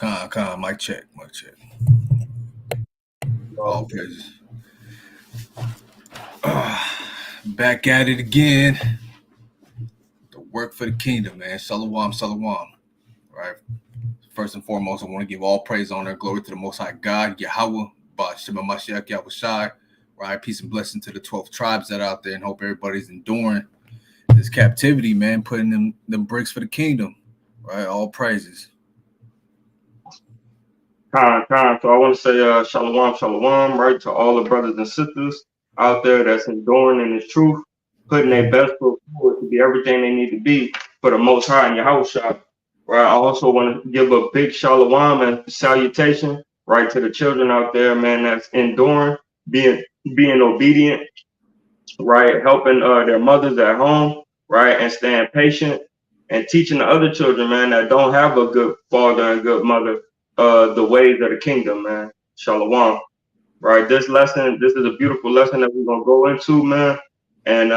Mic check, mic check. All praises. Back at it again. The work for the kingdom, man. Shalom, shalom. Right. First and foremost, I want to give all praise, honor, and glory to the Most High God, Yahweh, Ba'ashem Mashiach, Yahushai. Right. Peace and blessing to the 12 tribes that are out there, and hope everybody's enduring this captivity, man. Putting them bricks for the kingdom. Right. All praises. So I want to say shalom, right, to all the brothers and sisters out there that's enduring in this truth, putting their best foot forward to be everything they need to be for the Most High in your house shop. Right. I also want to give a big shalom and salutation, right, to the children out there, man, that's enduring, being obedient, right, helping their mothers at home, right, and staying patient and teaching the other children, man, that don't have a good father and good mother, the ways of the kingdom, man. Shalom. Right. This is a beautiful lesson that we're gonna go into, man. And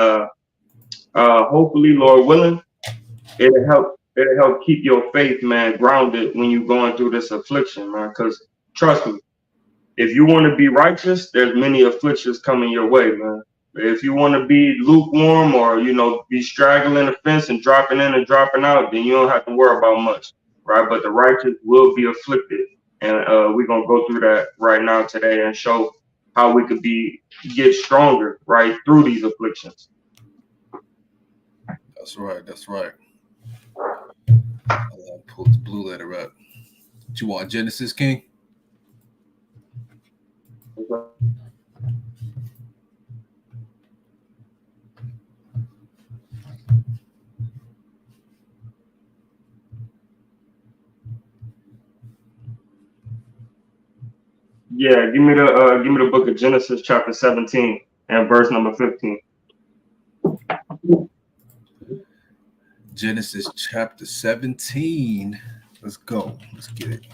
hopefully, Lord willing, it'll help keep your faith, man, grounded when you're going through this affliction, man. Because trust me, if you want to be righteous, there's many afflictions coming your way, man. If you want to be lukewarm or, be straggling the fence and dropping in and dropping out, then you don't have to worry about much, right? But the righteous will be afflicted. And we're going to go through that right now today and show how we could get stronger, right, through these afflictions. That's right. That's right. I'll pull the blue letter up. What you want, Genesis, King? Yeah, give me the book of Genesis chapter 17 and verse number 15. Genesis chapter 17. Let's go. Let's get it.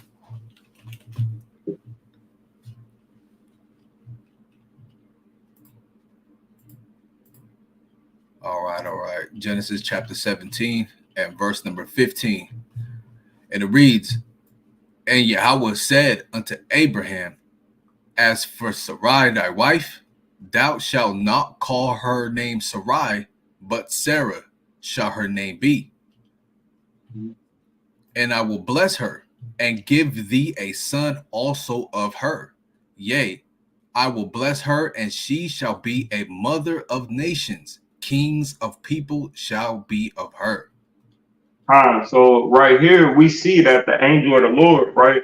All right. Genesis chapter 17 and verse number 15. And it reads, And Yahweh said unto Abraham, As for Sarai thy wife, thou shalt not call her name Sarai, but Sarah shall her name be. And I will bless her, and give thee a son also of her. Yea, I will bless her, and she shall be a mother of nations. Kings of people shall be of her. So right here we see that the angel of the Lord, right?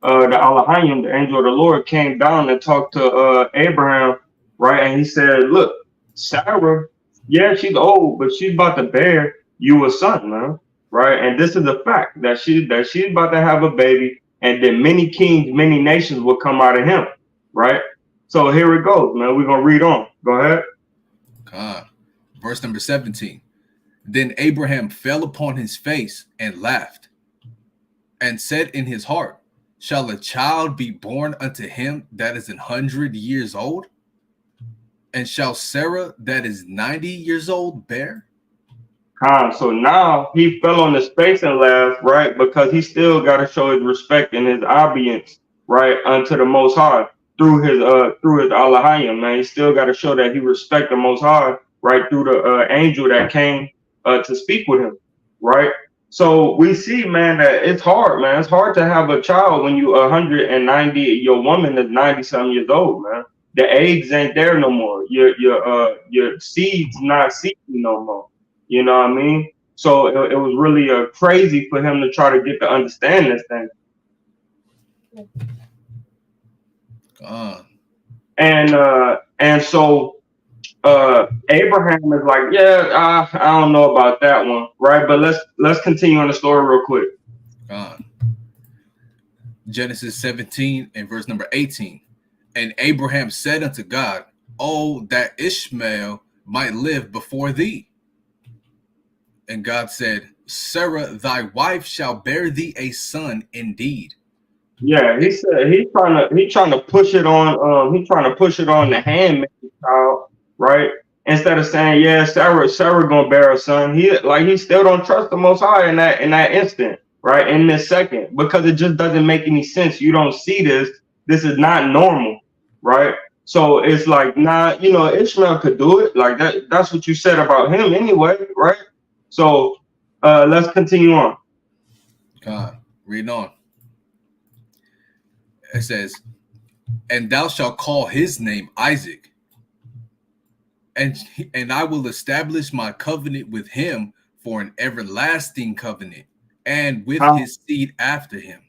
The Elohim, the angel of the Lord, came down and talked to Abraham, right? And he said, look, Sarah, yeah, she's old, but she's about to bear you a son, man. Right. And this is a fact that she's about to have a baby, and then many kings, many nations will come out of him. Right. So here it goes, man. We're gonna read on. Go ahead. Verse number 17. Then Abraham fell upon his face and laughed, and said in his heart, Shall a child be born unto him that is 100 years old? And shall Sarah that is 90 years old bear? So now he fell on his face and laughed, right? Because he still got to show his respect and his obedience, right, unto the Most High through his Elohim, man. He still got to show that he respect the Most High, right, through the angel that came to speak with him, right? So we see, man, that it's hard, man. It's hard to have a child when you 190. Your woman is 90-something years old, man. The eggs ain't there no more. Your seeds not seeding no more. You know what I mean? So it was really crazy for him to try to get to understand this thing. And so Abraham is like, yeah, I don't know about that one, right? But let's continue on the story real quick. Genesis 17 and verse number 18. And Abraham said unto God, Oh, that Ishmael might live before thee. And God said, Sarah, thy wife shall bear thee a son indeed. Yeah, he said he's trying to push it on the handmaid child, right? Instead of saying, yeah, Sarah gonna bear a son. He still don't trust the Most High in that instant, right, in this second, because it just doesn't make any sense. You don't see this. This is not normal, right? So it's like, nah, Ishmael could do it. Like that's what you said about him anyway, right? So let's continue on. God, reading on. It says, "And thou shalt call his name Isaac, and I will establish my covenant with him for an everlasting covenant, and with his seed after him."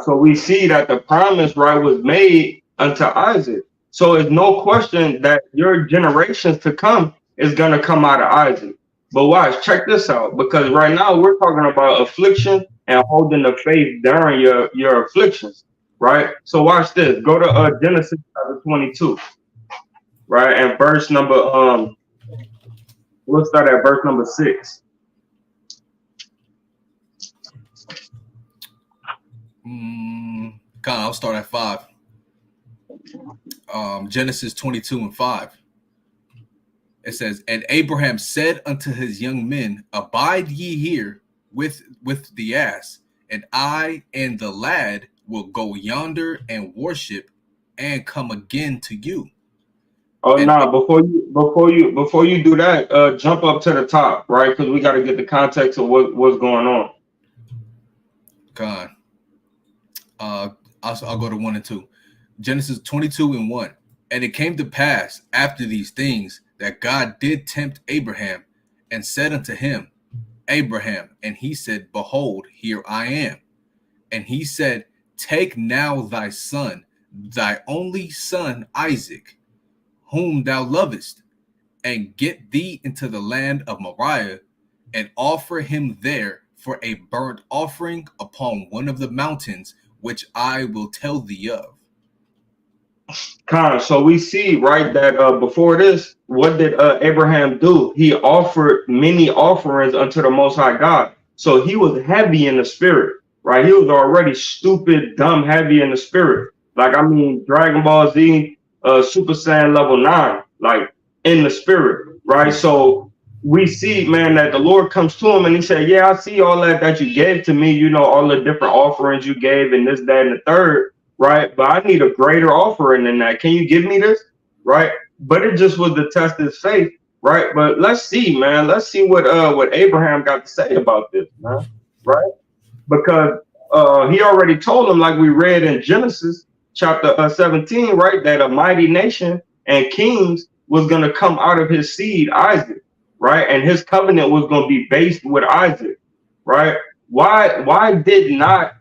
So we see that the promise, right, was made unto Isaac. So it's no question that your generations to come is going to come out of Isaac. But watch, check this out, because right now we're talking about affliction and holding the faith during your afflictions, right? So watch this. Go to Genesis chapter 22, right, and verse number we'll start at verse number 6. God, I'll start at 5. Genesis 22 and 5. It says, "And Abraham said unto his young men, Abide ye here with the ass, and I and the lad will go yonder and worship, and come again to you." Oh And no! Before you do that, jump up to the top, right? Because we got to get the context of what's going on. God, I'll go to 1 and 2. Genesis 22 and 1. "And it came to pass after these things that God did tempt Abraham, and said unto him, Abraham, and he said, Behold, here I am. And he said, Take now thy son, thy only son Isaac, whom thou lovest, and get thee into the land of Moriah, and offer him there for a burnt offering upon one of the mountains which I will tell thee of." So we see, right, that before this, what did Abraham do? He offered many offerings unto the Most High God. So he was heavy in the spirit, right? He was already stupid, dumb, heavy in the spirit. Like, I mean, Dragon Ball Z, Super Saiyan level 9, like in the spirit, right? So we see, man, that the Lord comes to him and he said, yeah, I see all that you gave to me, all the different offerings you gave and this, that, and the third. Right, but I need a greater offering than that. Can you give me this? Right, but it just was to test his faith. Right, but let's see, man. Let's see what Abraham got to say about this, man. Right, because he already told him, like we read in Genesis chapter 17, right, that a mighty nation and kings was going to come out of his seed, Isaac. Right, and his covenant was going to be based with Isaac. Right, why did not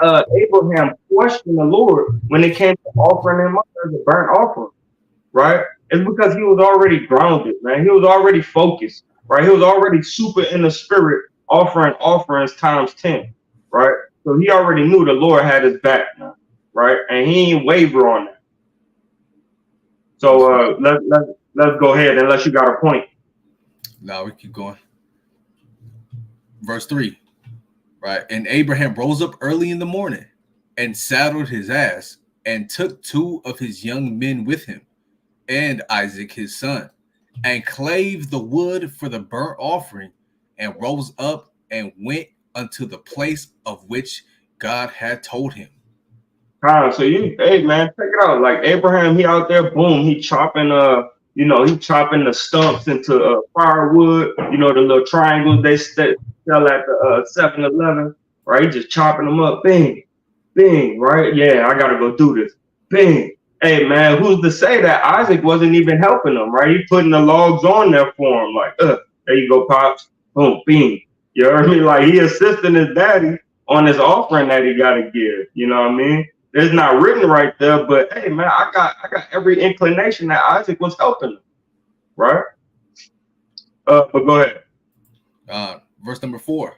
Abraham questioned the Lord when it came to offering him up as a burnt offering, right? It's because he was already grounded, man. He was already focused, right? He was already super in the spirit, offering offerings times 10, right? So he already knew the Lord had his back, man, right? And he ain't waver on that. So let's go ahead, unless you got a point. Now we keep going. Verse 3. Right. "And Abraham rose up early in the morning, and saddled his ass, and took 2 of his young men with him, and Isaac his son, and clave the wood for the burnt offering, and rose up and went unto the place of which God had told him." So hey man, check it out. Like Abraham, he out there, boom, he chopping he chopping the stumps into firewood, the little triangles they sell at the 7-Eleven, right? He just chopping them up, bing, bing, right? Yeah, I gotta go do this. Bing. Hey man, who's to say that Isaac wasn't even helping them, right? He putting the logs on there for him, like, there you go, pops. Boom, bing. You know what I mean? Like he assisting his daddy on his offering that he gotta give. You know what I mean? It's not written right there, but hey man, I got every inclination that Isaac was helping him, right? But go ahead. Verse number 4.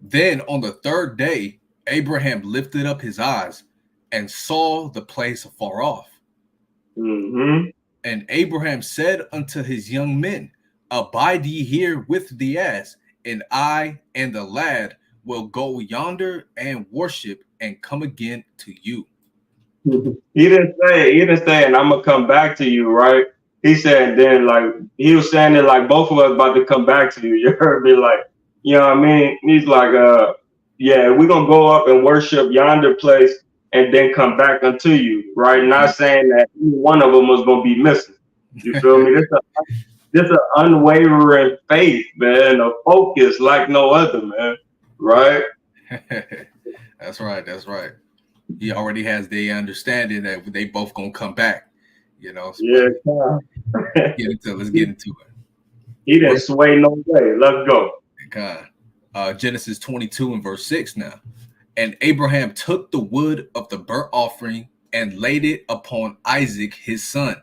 "Then on the 3rd day, Abraham lifted up his eyes and saw the place afar off. Mm-hmm. And Abraham said unto his young men, Abide ye here with the ass, and I and the lad will go yonder and worship, and come again to you." He didn't say, and I'm gonna come back to you, right? He said then, like he was saying it like both of us about to come back to you. You heard me, like You know what I mean? He's like, yeah, we're gonna go up and worship yonder place and then come back unto you, right? Not saying that any one of them was gonna be missing. You feel me? This an unwavering faith, man, a focus like no other, man. Right? That's right. That's right. He already has the understanding that they both gonna come back. You know, but Yeah. let's get into it. He didn't sway no way. Let's go. God. Genesis 22 and verse 6 now. And Abraham took the wood of the burnt offering and laid it upon Isaac his son.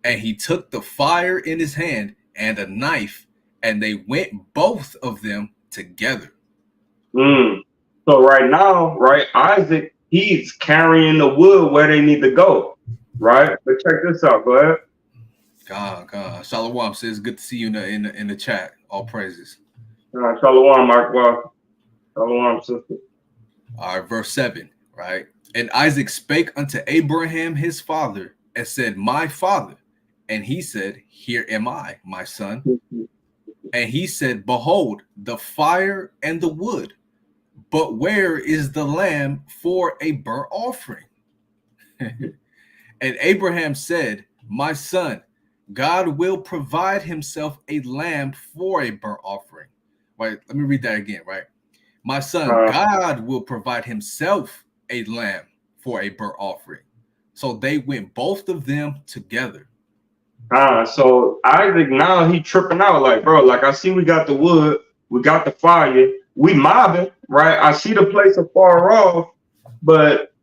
And he took the fire in his hand and a knife, and they went both of them together. So right now, right, Isaac, he's carrying the wood where they need to go. Right? But check this out. Go ahead. God. Shalom says, good to see you in the chat. All praises. Shalom, Mark. Well, shalom, sister. All right, verse 7, right? And Isaac spake unto Abraham his father and said, my father. And he said, here am I, my son. And he said, behold, the fire and the wood, but where is the lamb for a burnt offering? And Abraham said, my son, God will provide himself a lamb for a burnt offering. Right, let me read that again, right? My son, God will provide himself a lamb for a burnt offering. So they went both of them together. So Isaac now he tripping out like, bro, like I see we got the wood, we got the fire, we mobbing, right? I see the place afar off, but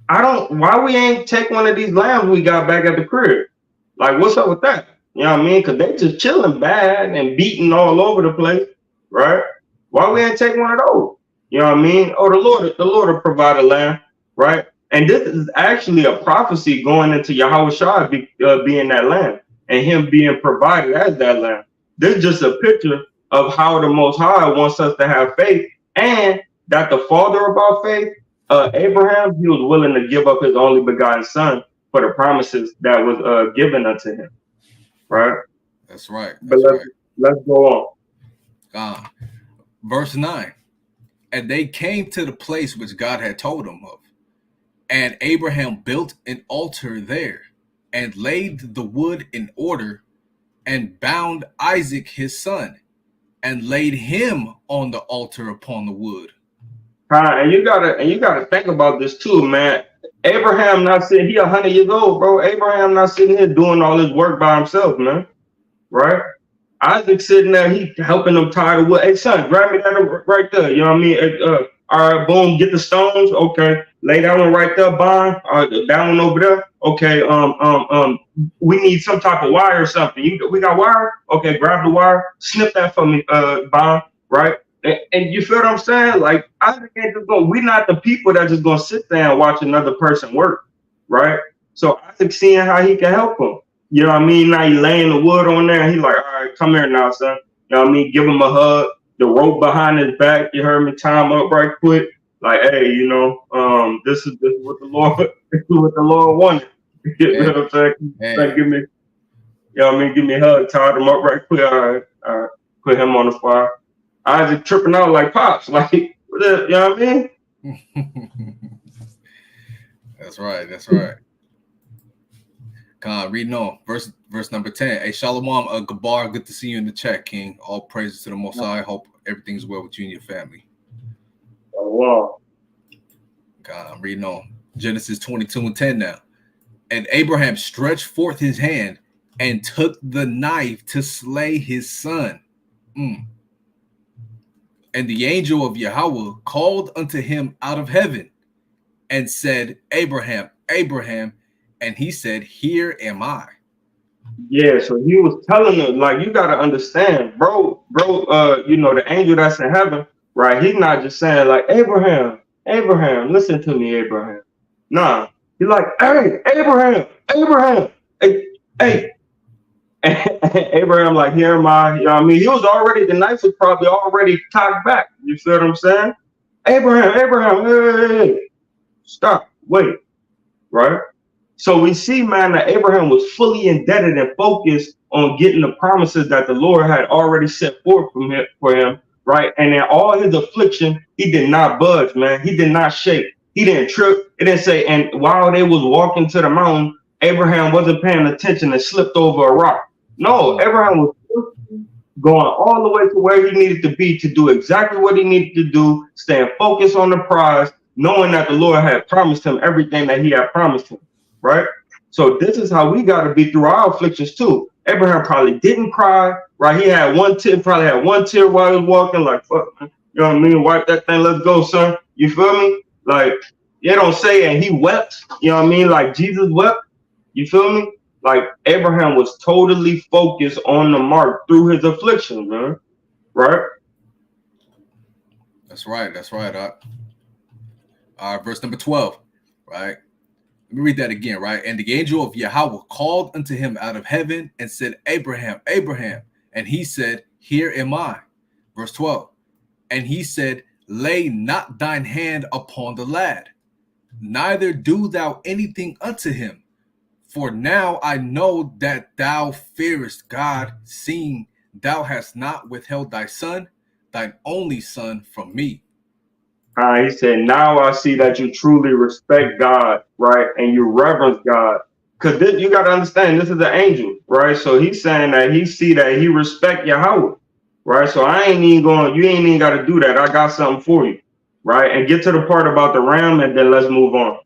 why we ain't take one of these lambs we got back at the crib? Like, what's up with that? You know what I mean? Because they just chilling bad and beating all over the place, right? Why we ain't take one of those? You know what I mean? Oh, the Lord will provide a lamb, right? And this is actually a prophecy going into Yahweh Shai being that lamb and him being provided as that lamb. This is just a picture of how the Most High wants us to have faith, and that the father about faith, Abraham, he was willing to give up his only begotten son for the promises that was given unto him, right? That's right. But let's go on. Verse 9. And they came to the place which God had told him of. And Abraham built an altar there and laid the wood in order and bound Isaac his son and laid him on the altar upon the wood. And you gotta think about this too, man. Abraham not sitting, he 100 years old, bro. Abraham not sitting here doing all his work by himself, man. Right? Isaac sitting there, he helping them tie the wood. Hey son, grab me that right there. You know what I mean? All right, boom, get the stones. Okay, lay that one right there, Bond. That one over there. Okay, we need some type of wire or something. We got wire? Okay, grab the wire, snip that for me, Bond, right? And you feel what I'm saying? Like, Isaac ain't just going, we're not the people that just gonna sit there and watch another person work, right? So Isaac seeing how he can help him. You know what I mean? Now he laying the wood on there and he like, all right, come here now, son. You know what I mean? Give him a hug, the rope behind his back, you heard me, tie him up right quick. Like, hey, you know, this is what the Lord, this is what the Lord wanted. You know what I'm saying? Like, give me, you know what I mean? Give me a hug, tie him up right quick. All right, put him on the fire. Isaac tripping out like Pops, like, you know what I mean? That's right. Reading on verse number 10. Hey, Shalom, Gabar, good to see you in the chat, King. All praises to the Most High. Hope everything's well with you and your family. Oh, wow. God, I'm reading on Genesis 22 and 10 now. And Abraham stretched forth his hand and took the knife to slay his son. And the angel of Yahweh called unto him out of heaven and said, Abraham, Abraham. And he said, here am I. Yeah, so he was telling him, like, you got to understand, bro, you know, the angel that's in heaven, right? He's not just saying, like, Abraham, listen to me, Abraham. Nah, he's like, hey, Abraham, hey. Abraham, like, here am I. You know what I mean? He was already, the knife was probably already cocked back. You feel what I'm saying? Abraham, hey, stop, wait, right? So we see, man, that Abraham was fully indebted and focused on getting the promises that the Lord had already set forth for him, right? And in all his affliction, he did not budge, man. He did not shake. He didn't trip. It didn't say, and while they was walking to the mountain, Abraham wasn't paying attention and slipped over a rock. No, Abraham was going all the way to where he needed to be to do exactly what he needed to do, staying focused on the prize, knowing that the Lord had promised him everything that he had promised him, right? So this is how we got to be through our afflictions too. Abraham probably didn't cry, right? He had one tear, probably had one tear while he was walking, like, fuck, you know what I mean? Wipe that thing, let's go, son. You feel me? Like, they don't say, and he wept, you know what I mean? Like Jesus wept, you feel me? Like Abraham was totally focused on the mark through his affliction, man. Right? That's right. That's right. Verse number 12, right? Let me read that again, right? And the angel of Yahweh called unto him out of heaven and said, Abraham, Abraham. And he said, Here am I. Verse 12. And he said, Lay not thine hand upon the lad, neither do thou anything unto him. For now I know that thou fearest God, seeing thou hast not withheld thy son, thine only son, from me. He said, now I see that you truly respect God, right? And you reverence God. Because you got to understand, this is an angel, right? So he's saying that he see that he respect Yahweh, right? So I ain't even going, you ain't even got to do that. I got something for you, right? And get to the part about the ram, and then let's move on.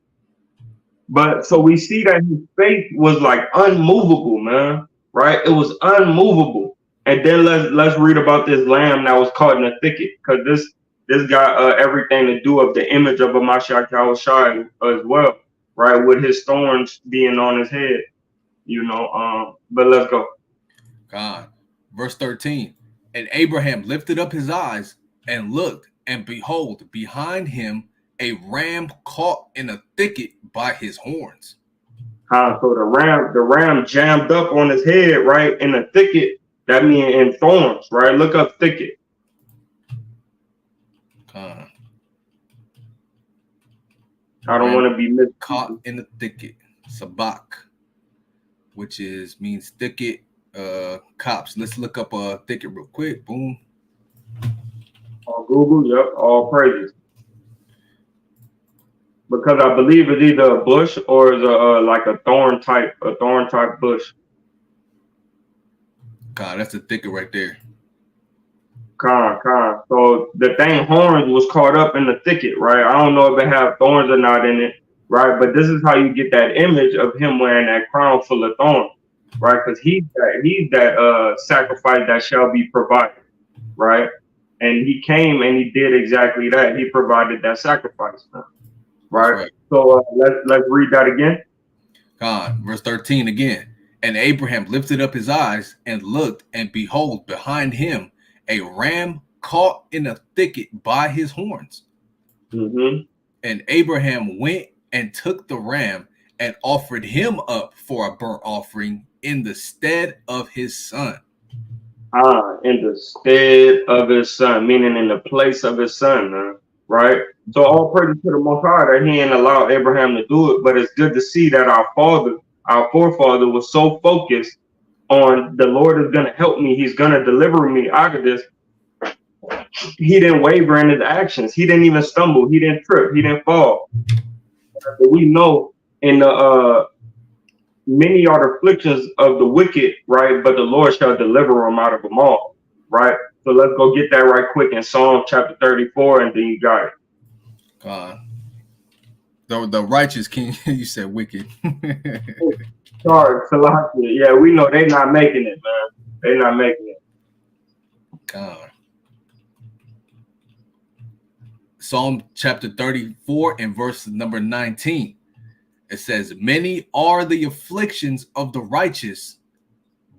But so we see that his faith was like unmovable, man, right? It was unmovable. And then let's read about this lamb that was caught in a thicket, because this got everything to do of the image of a Mashiach Yahushua as well, right? With his thorns being on his head, you know. But let's go. God. Verse 13. And Abraham lifted up his eyes and looked, and behold, behind him a ram caught in a thicket by his horns. So the ram jammed up on his head, right? In a thicket, that means in thorns, right? Look up thicket. I don't want to be missed. Caught in the thicket, sabak, which means thicket, cops. Let's look up a thicket real quick. Boom. On Google, yep, all praises. Because I believe it's either a bush or it's like a thorn type bush. God, that's a thicket right there. So the thing horns was caught up in the thicket, right? I don't know if it have thorns or not in it, right? But this is how you get that image of him wearing that crown full of thorns, right? Because he's that sacrifice that shall be provided, right? And he came and he did exactly that. He provided that sacrifice, right? So let's read that again. God, verse 13 again. And Abraham lifted up his eyes and looked, and behold, behind him a ram caught in a thicket by his horns. Mm-hmm. And Abraham went and took the ram and offered him up for a burnt offering in the stead of his son. In the stead of his son, meaning in the place of his son, man. Right? So all praise to the Most High that he ain't allowed Abraham to do it, but it's good to see that our forefather was so focused on the Lord is going to help me. He's going to deliver me out of this. He didn't waver in his actions. He didn't even stumble. He didn't trip. He didn't fall. But we know in the many are the afflictions of the wicked, right? But the Lord shall deliver them out of them all, right? So let's go get that right quick in Psalm chapter 34, and then you got it. The righteous king, you said wicked. Sorry, Salakia. Yeah, we know they're not making it, man. They're not making it. God. Psalm chapter 34 and verse number 19. It says, many are the afflictions of the righteous,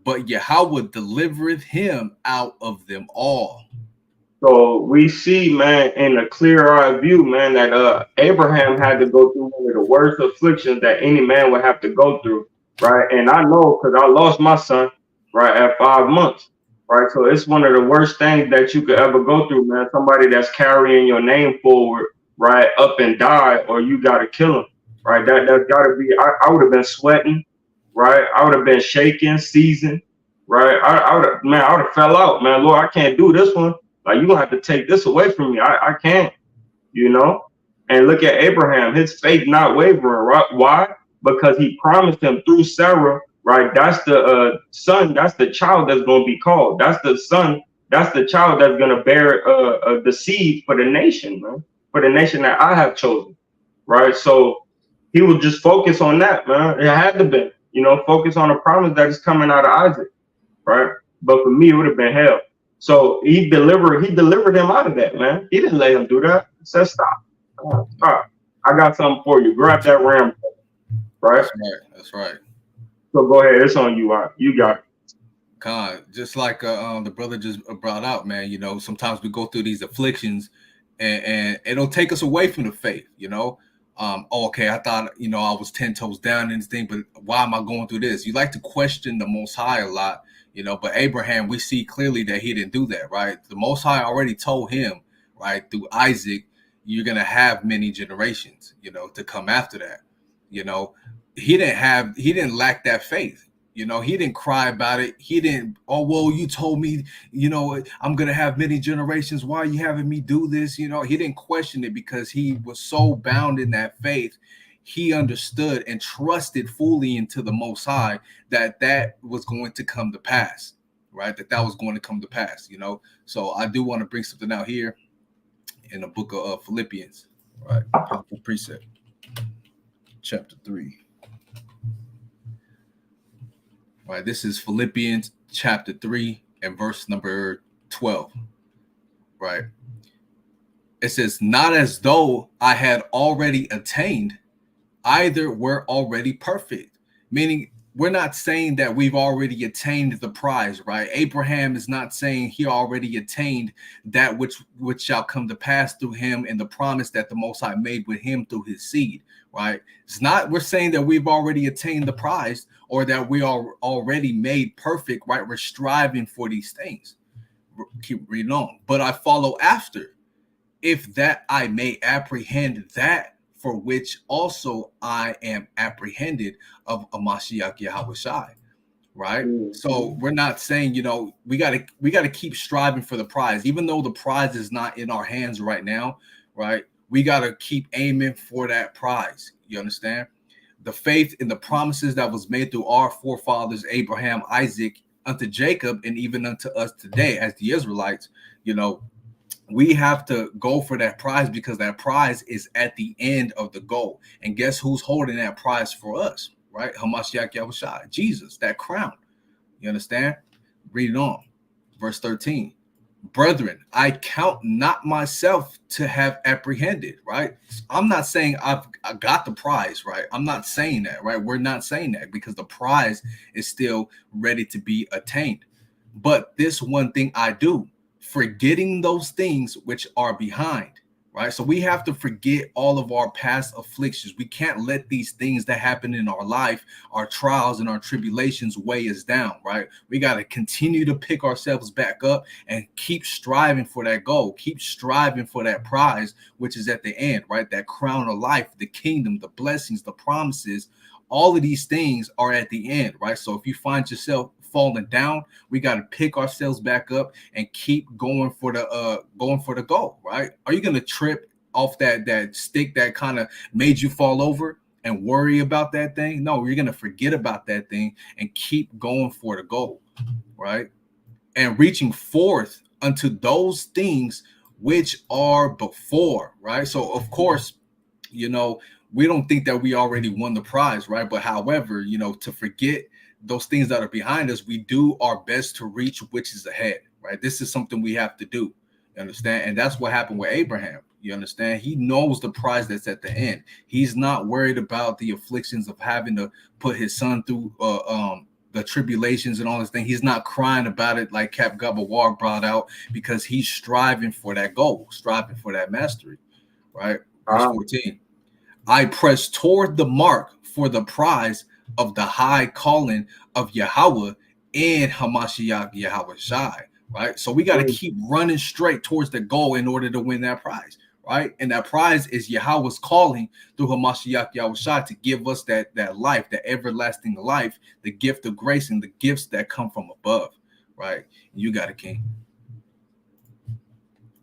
but Yahweh delivereth him out of them all. So we see, man, in a clear-eyed view, man, that Abraham had to go through one of the worst afflictions that any man would have to go through, right? And I know because I lost my son, right, at 5 months, right? So it's one of the worst things that you could ever go through, man. Somebody that's carrying your name forward, right, up and die, or you got to kill him, right? That's got to be, I would have been sweating, right? I would have been shaking, seasoned, right? I would have fell out, man. Lord, I can't do this one. Like, you're gonna have to take this away from me. I can't, you know. And look at Abraham, his faith not wavering, right? Why? Because he promised him through Sarah, right? That's the son, that's the child that's going to be called. That's the son, that's the child that's going to bear the seed for the nation, man, for the nation that I have chosen, right? So he would just focus on that, man. It had to be, you know, focus on the promise that is coming out of Isaac, right? But for me, it would have been hell. So he delivered him out of that, man. He didn't let him do that. He said, stop. Stop. I got something for you. Grab that ram, right? That's right. That's right. So go ahead. It's on you. You got it. Con, just like the brother just brought out, man. You know, sometimes we go through these afflictions, and it'll take us away from the faith. You know, oh, okay, I thought I was 10 toes down in this thing, but why am I going through this? You like to question the Most High a lot, but Abraham, we see clearly that he didn't do that, right? The Most High already told him, right, through Isaac, you're gonna have many generations, to come after that. You know, he didn't lack that faith. He didn't cry about it. He didn't, oh, well, you told me, I'm going to have many generations. Why are you having me do this? He didn't question it because he was so bound in that faith. He understood and trusted fully into the Most High that was going to come to pass, right? That was going to come to pass, So I do want to bring something out here in the book of Philippians, right? Powerful precept, chapter 3. Right, this is Philippians chapter 3 and verse number 12. Right. It says, not as though I had already attained, either we're already perfect. Meaning, we're not saying that we've already attained the prize, right? Abraham is not saying he already attained that which shall come to pass through him and the promise that the Most High made with him through his seed, right? It's not we're saying that we've already attained the prize or that we are already made perfect, right? We're striving for these things. Keep reading on. But I follow after, if that I may apprehend that for which also I am apprehended of Amashiach Yahushai, right? So we're not saying, we gotta keep striving for the prize, even though the prize is not in our hands right now, right? We gotta keep aiming for that prize. You understand? The faith and the promises that was made through our forefathers, Abraham, Isaac, unto Jacob, and even unto us today as the Israelites, we have to go for that prize because that prize is at the end of the goal. And guess who's holding that prize for us, right? Hamashiach Yahushua, Jesus, that crown. You understand? Read it on. Verse 13. Brethren, I count not myself to have apprehended, right? I'm not saying I got the prize, right? I'm not saying that, right? We're not saying that because the prize is still ready to be attained. But this one thing I do, forgetting those things which are behind, right? So we have to forget all of our past afflictions. We can't let these things that happen in our life, our trials and our tribulations, weigh us down, right? We got to continue to pick ourselves back up and keep striving for that goal, keep striving for that prize, which is at the end, right? That crown of life, the kingdom, the blessings, the promises, all of these things are at the end, right? So if you find yourself falling down, we got to pick ourselves back up and keep going for the goal, right? Are you going to trip off that stick that kind of made you fall over and worry about that thing? No, you're going to forget about that thing and keep going for the goal, right? And reaching forth unto those things which are before, right? So of course, we don't think that we already won the prize, right? But however, to forget those things that are behind us, we do our best to reach which is ahead, right? This is something we have to do, you understand? And that's what happened with Abraham, you understand? He knows the prize that's at the end. He's not worried about the afflictions of having to put his son through the tribulations and all this thing. He's not crying about it like Cap Gabawar brought out because he's striving for that goal, striving for that mastery, right? Verse 14. I press toward the mark for the prize of the high calling of Yahweh and Hamashiach Yahweh Shai, right? So we got to keep running straight towards the goal in order to win that prize, right? And that prize is Yahweh's calling through Hamashiach Yahweh Shai to give us that life, that everlasting life, the gift of grace and the gifts that come from above, right? You got it, King.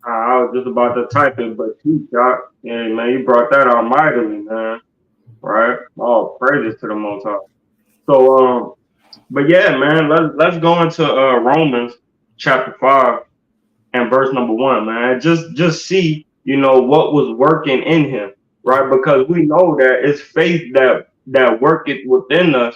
I was just about to type it, but you got, yeah, man, you brought that out mightily, man. Right? All praises to the Most High. So, but yeah, man, let's go into Romans chapter 5 and verse number 1, man. Just see, what was working in him, right? Because we know that it's faith that worketh within us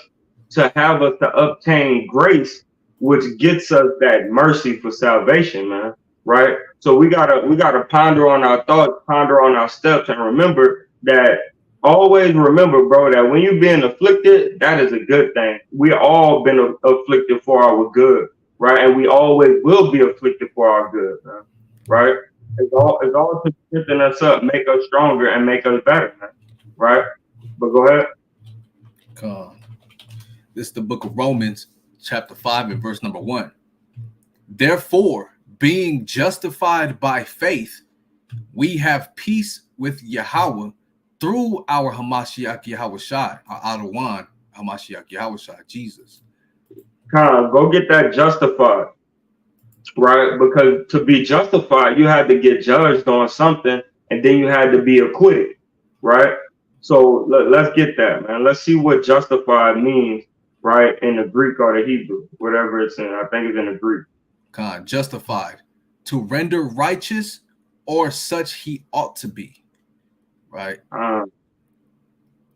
to have us to obtain grace, which gets us that mercy for salvation, man. Right? So we gotta ponder on our thoughts, ponder on our steps, and remember that. Always remember, bro, that when you're being afflicted, that is a good thing. We all been afflicted for our good, right? And we always will be afflicted for our good, man, right? It's all to strengthen us up, make us stronger, and make us better, man, right? But go ahead. Con. This is the book of Romans, chapter 5, and verse number 1. Therefore, being justified by faith, we have peace with Yahweh through our Hamashiach Yahweh Shai, our Adawan Hamashiach Yahweh Shai, Jesus. Go get that justified, right? Because to be justified, you had to get judged on something, and then you had to be acquitted, right? So let's get that, man. Let's see what justified means, right, in the Greek or the Hebrew, whatever it's in. I think it's in the Greek. Con, justified, to render righteous or such he ought to be, right?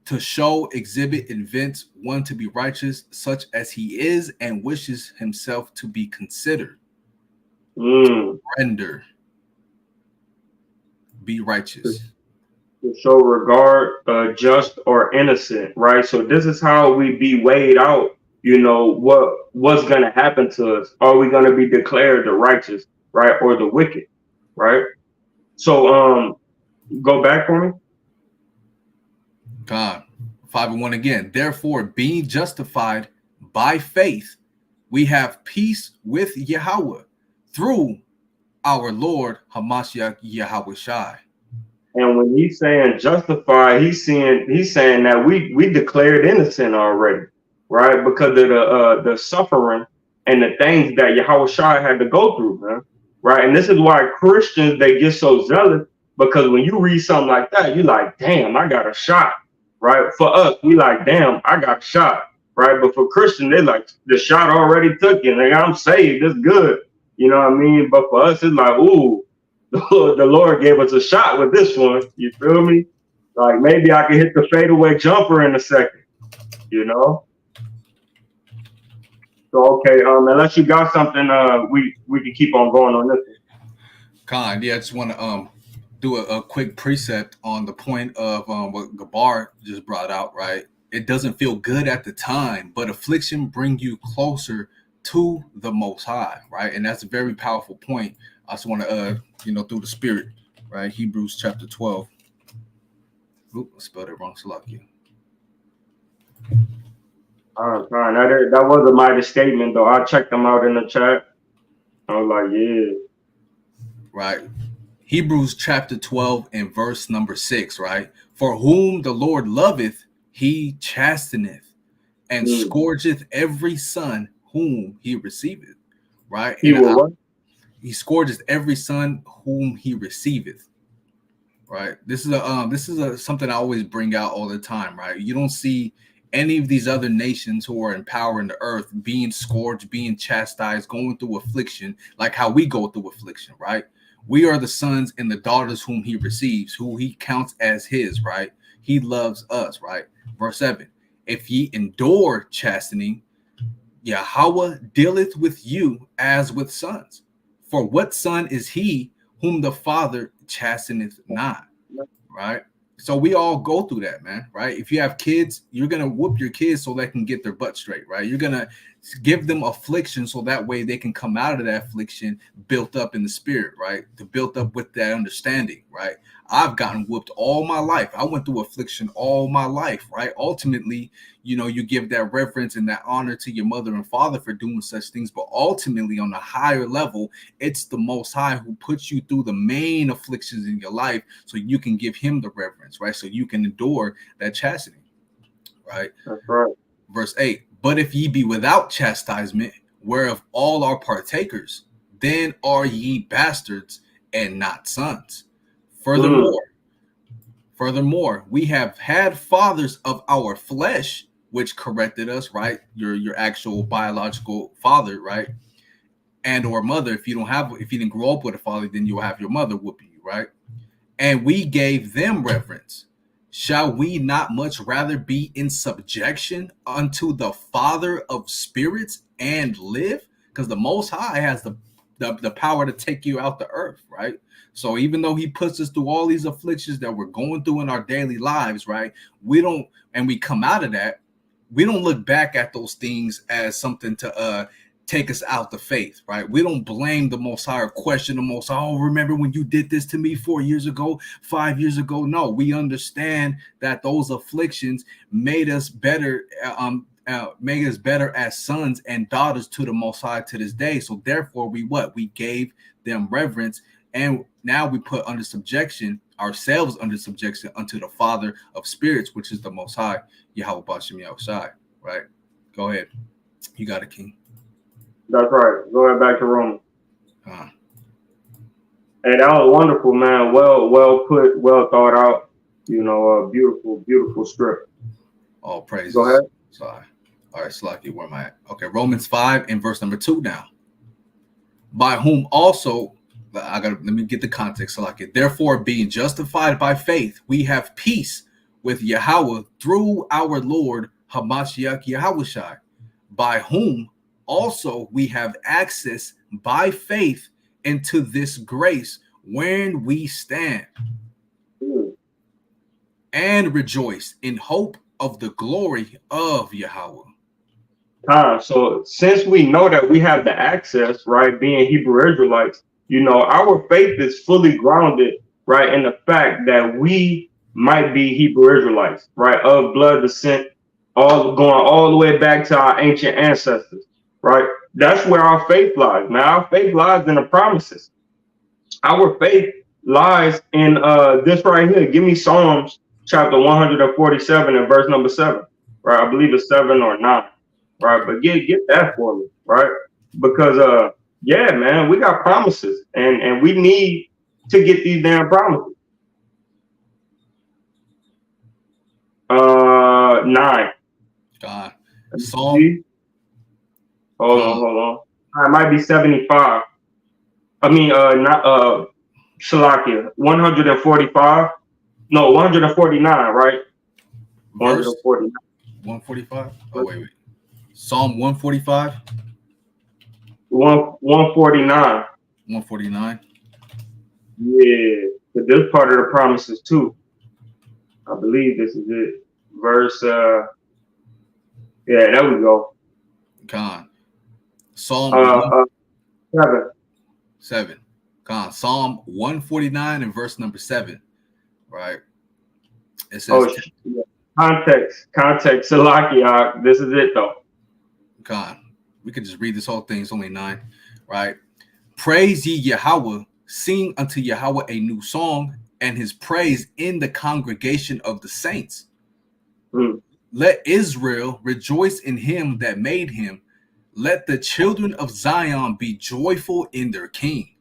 To show, exhibit, invent one to be righteous, such as he is, and wishes himself to be considered. Render, be righteous. To show regard, just or innocent, right? So this is how we be weighed out. What's gonna happen to us? Are we gonna be declared the righteous, right, or the wicked, right? So go back for me. God, 5 and 1 again. Therefore, being justified by faith, we have peace with Yahweh through our Lord Hamashiach Yahweh Shai. And when he's saying justified, he's saying that we declared innocent already, right? Because of the suffering and the things that Yahweh Shai had to go through, man. Right. And this is why Christians they get so zealous, because when you read something like that, you're like, damn, I got a shot. Right. For us, we like, damn, I got a shot. Right. But for Christians, they like the shot already took you. Like, I'm saved, it's good. You know what I mean? But for us, it's like, ooh, the Lord gave us a shot with this one. You feel me? Like maybe I can hit the fadeaway jumper in a second, you know? So okay, unless you got something, we can keep on going on this one. Con, yeah, I just want to do a quick precept on the point of what Gabar just brought out, right? It doesn't feel good at the time, but affliction bring you closer to the Most High, right? And that's a very powerful point. I just want to, through the Spirit, right? Hebrews chapter 12. Oop, I spelled it wrong. Salakia. Fine. That was a mighty statement, though. I checked them out in the chat. I was like, yeah. Right. Hebrews chapter 12 and verse number 6, right? For whom the Lord loveth, he chasteneth and scourgeth every son whom he receiveth, right? He scourges every son whom he receiveth, right? This is something I always bring out all the time, right? You don't see any of these other nations who are in power in the earth being scourged, being chastised, going through affliction, like how we go through affliction, right? We are the sons and the daughters whom he receives, who he counts as his, right? He loves us, right? Verse 7, if ye endure chastening, Yahweh dealeth with you as with sons. For what son is he whom the Father chasteneth not, right? So we all go through that, man, right? If you have kids, you're going to whoop your kids so they can get their butt straight, right? You're going to give them affliction so that way they can come out of that affliction built up in the spirit, right? To built up with that understanding, right? I've gotten whooped all my life. I went through affliction all my life, right? Ultimately, you give that reverence and that honor to your mother and father for doing such things. But ultimately, on a higher level, it's the Most High who puts you through the main afflictions in your life so you can give him the reverence, right? So you can endure that chastening, right? That's right. Verse 8, but if ye be without chastisement, whereof all are partakers, then are ye bastards and not sons. Mm. Furthermore, we have had fathers of our flesh which corrected us, right? Your actual biological father, right? And or mother. If you didn't grow up with a father, then you'll have your mother whooping you, right? And we gave them reverence. Shall we not much rather be in subjection unto the Father of spirits and live? Because the Most High has the power to take you out the earth, right? So even though He puts us through all these afflictions that we're going through in our daily lives, right? And we come out of that, we don't look back at those things as something to take us out the faith, right? We don't blame the Most High or question the Most High. Oh, remember when you did this to me 4 years ago, 5 years ago? No, we understand that those afflictions made us better, made us better as sons and daughters to the Most High to this day. So therefore, we gave them reverence, and now we put under subjection ourselves under subjection unto the Father of spirits, which is the Most High, Yahweh Bashem Yahushai, right? Go ahead, you got it, King. That's right. Go ahead back to Romans. Uh, Hey, that was wonderful, man. Well put, well thought out. You know, a beautiful script. all praises. Go ahead. Sorry. All right, Slaki, where am I at? Okay, Romans 5 and verse number 2 now. By whom also, let me get the context, Slaki. Therefore, being justified by faith, we have peace with Yahweh through our Lord Hamashiach Yahushai, by whom also we have access by faith into this grace wherein we stand and rejoice in hope of the glory of Yahweh. So since we know that we have the access, right, being Hebrew Israelites, you know, our faith is fully grounded, right, in the fact that we might be Hebrew Israelites, right, of blood descent, going all the way back to our ancient ancestors, right? That's where our faith lies. Now, our faith lies in the promises. Our faith lies in this right here. Give me Psalms chapter 147 and verse number 7, right? I believe it's 7 or 9, right? But get that for me, right? Because yeah, man, we got promises, and we need to get these damn promises. 9. Psalm. Hold on. It might be 75. I mean, not Shalakia, 145. No, 149, right? 149. 145? Oh, wait. Psalm 145? 149. 149? Yeah. But this part of the promises too. I believe this is it. Verse, yeah, there we go. Psalm 7. 7. Psalm 149 and verse number 7. Right? It says, Context, Salakia. This is it though. We could just read this whole thing. It's only 9, right? Praise ye Yahweh, sing unto Yahweh a new song, and his praise in the congregation of the saints. Let Israel rejoice in him that made him. Let the children of Zion be joyful in their king.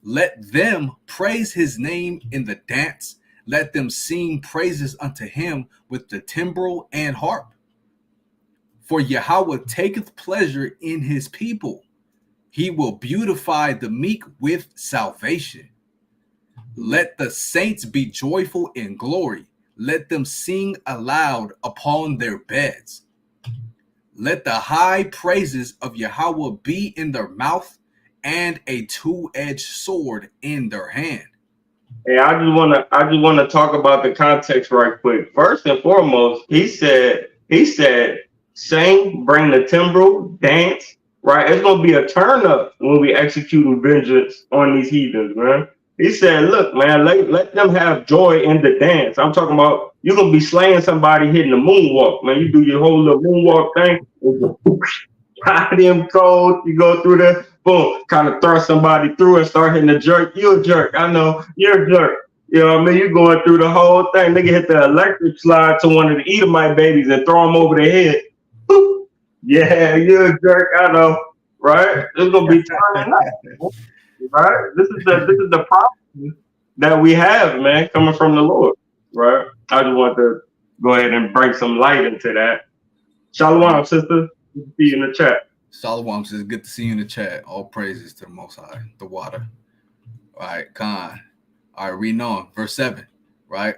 Let them praise his name in the dance. Let them sing praises unto him with the timbrel and harp. For Yahweh taketh pleasure in his people. He will beautify the meek with salvation. Let the saints be joyful in glory. Let them sing aloud upon their beds. Let the high praises of Yahweh be in their mouth and a two-edged sword in their hand. Hey, I just wanna talk about the context right quick. First and foremost, he said, sing, bring the timbrel, dance, right? It's gonna be a turn up when we executing vengeance on these heathens, man. He said, look, man, let them have joy in the dance. I'm talking about you're gonna be slaying somebody hitting the moonwalk, man. You do your whole little moonwalk thing, them cold, you go through there, boom, kind of thrust somebody through and start hitting a jerk. You're a jerk. I know, you're a jerk. You know what I mean? You're going through the whole thing. Nigga hit the electric slide to one of the Edomite babies and throw them over the head. Yeah, you're a jerk. I know, right? It's gonna be turning up. right? This is the promise that we have, man, coming from the Lord, right? I just want to go ahead and bring some light into that. Shalom, sister. Good to see you in the chat. Shalom says, good to see you in the chat. All praises to the Most High, the water. All right, Khan. All right, reading on. Verse 7, right?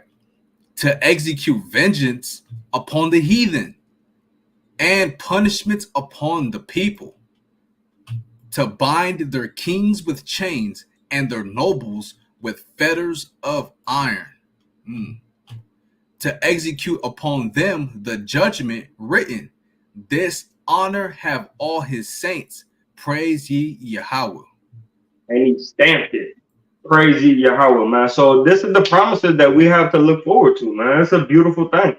To execute vengeance upon the heathen and punishments upon the people, to bind their kings with chains and their nobles with fetters of iron. To execute upon them the judgment written, this honor have all his saints. Praise ye Yahweh. And he stamped it. Praise ye Yahweh, man. So this is the promises that we have to look forward to, man. It's a beautiful thing,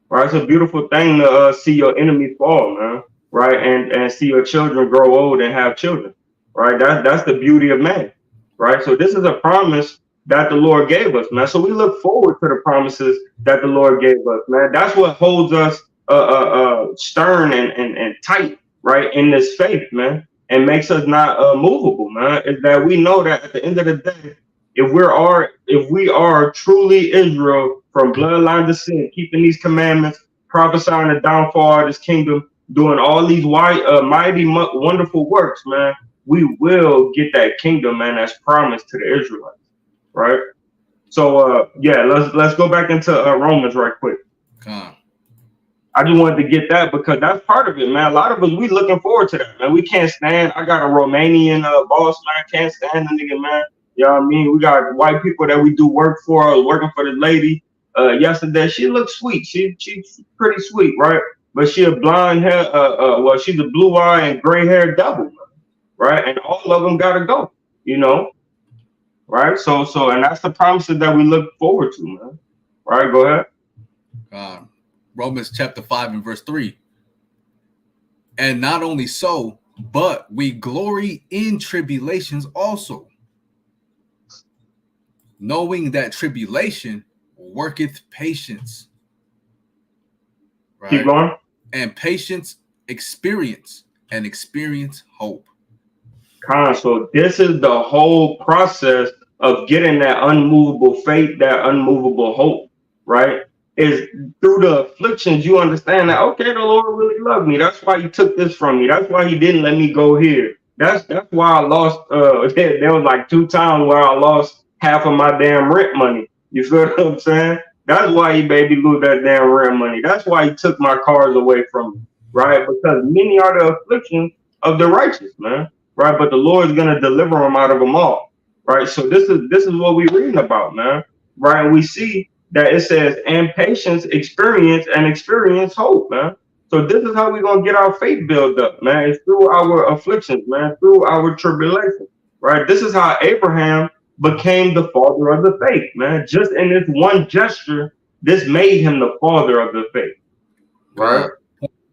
right? It's a beautiful thing to see your enemy fall, man, right? And see your children grow old and have children, right? That's the beauty of man, right? So this is a promise that the Lord gave us, man. So we look forward to the promises that the Lord gave us, man. That's what holds us stern and tight, right, in this faith, man, and makes us not movable, man, is that we know that at the end of the day, if we are truly Israel from bloodline descent, keeping these commandments, prophesying the downfall of this kingdom, doing all these mighty, wonderful works, man, we will get that kingdom, man, that's promised to the Israelites, right? So, yeah, let's go back into Romans right quick. Khan. I just wanted to get that because that's part of it, man. A lot of us we looking forward to that, man. We can't stand. I got a Romanian boss, man. Can't stand the nigga, man. You know what I mean? We got white people that we do work for. I was working for the lady yesterday. She looks sweet. She's pretty sweet, right? But she a blonde hair. Well, she's a blue eye and gray hair devil, right? And all of them gotta go, you know, right? So, and that's the promises that we look forward to, man. Right? Go ahead. Romans chapter 5 and verse 3. And not only so, but we glory in tribulations also, knowing that tribulation worketh patience. Right? Keep going. And patience experience, and experience hope. So this is the whole process of getting that unmovable faith, that unmovable hope, right? Is through the afflictions you understand that okay, the Lord really loved me. That's why He took this from me. That's why He didn't let me go here. That's why I lost. There was like 2 times where I lost half of my damn rent money. You feel what I'm saying? That's why He made me lose that damn rent money. That's why He took my cars away from me, right? Because many are the afflictions of the righteous, man, right? But the Lord is gonna deliver them out of them all, right? So this is what we're reading about, man, right? And we see that it says, "And patience, experience, and experience hope," man. So this is how we're gonna get our faith built up, man. It's through our afflictions, man, through our tribulation, right? This is how Abraham became the father of the faith, man. Just in this one gesture, this made him the father of the faith, right?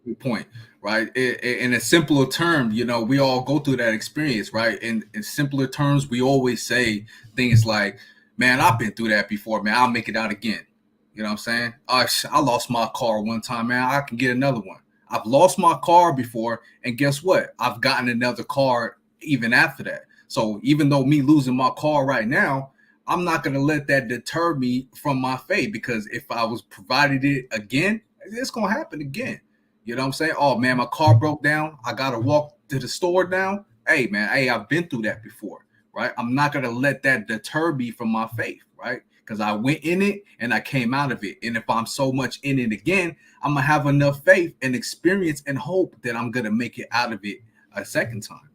Good point, right? In a simpler term, you know, we all go through that experience, right? In simpler terms, we always say things like, man, I've been through that before, man. I'll make it out again. You know what I'm saying? I lost my car one time, man. I can get another one. I've lost my car before, and guess what? I've gotten another car even after that. So even though me losing my car right now, I'm not going to let that deter me from my faith, because if I was provided it again, it's going to happen again. You know what I'm saying? Oh man, my car broke down. I gotta walk to the store now. Hey man, hey, I've been through that before, right? I'm not gonna let that deter me from my faith, right? Because I went in it and I came out of it. And if I'm so much in it again, I'm gonna have enough faith and experience and hope that I'm gonna make it out of it a second time.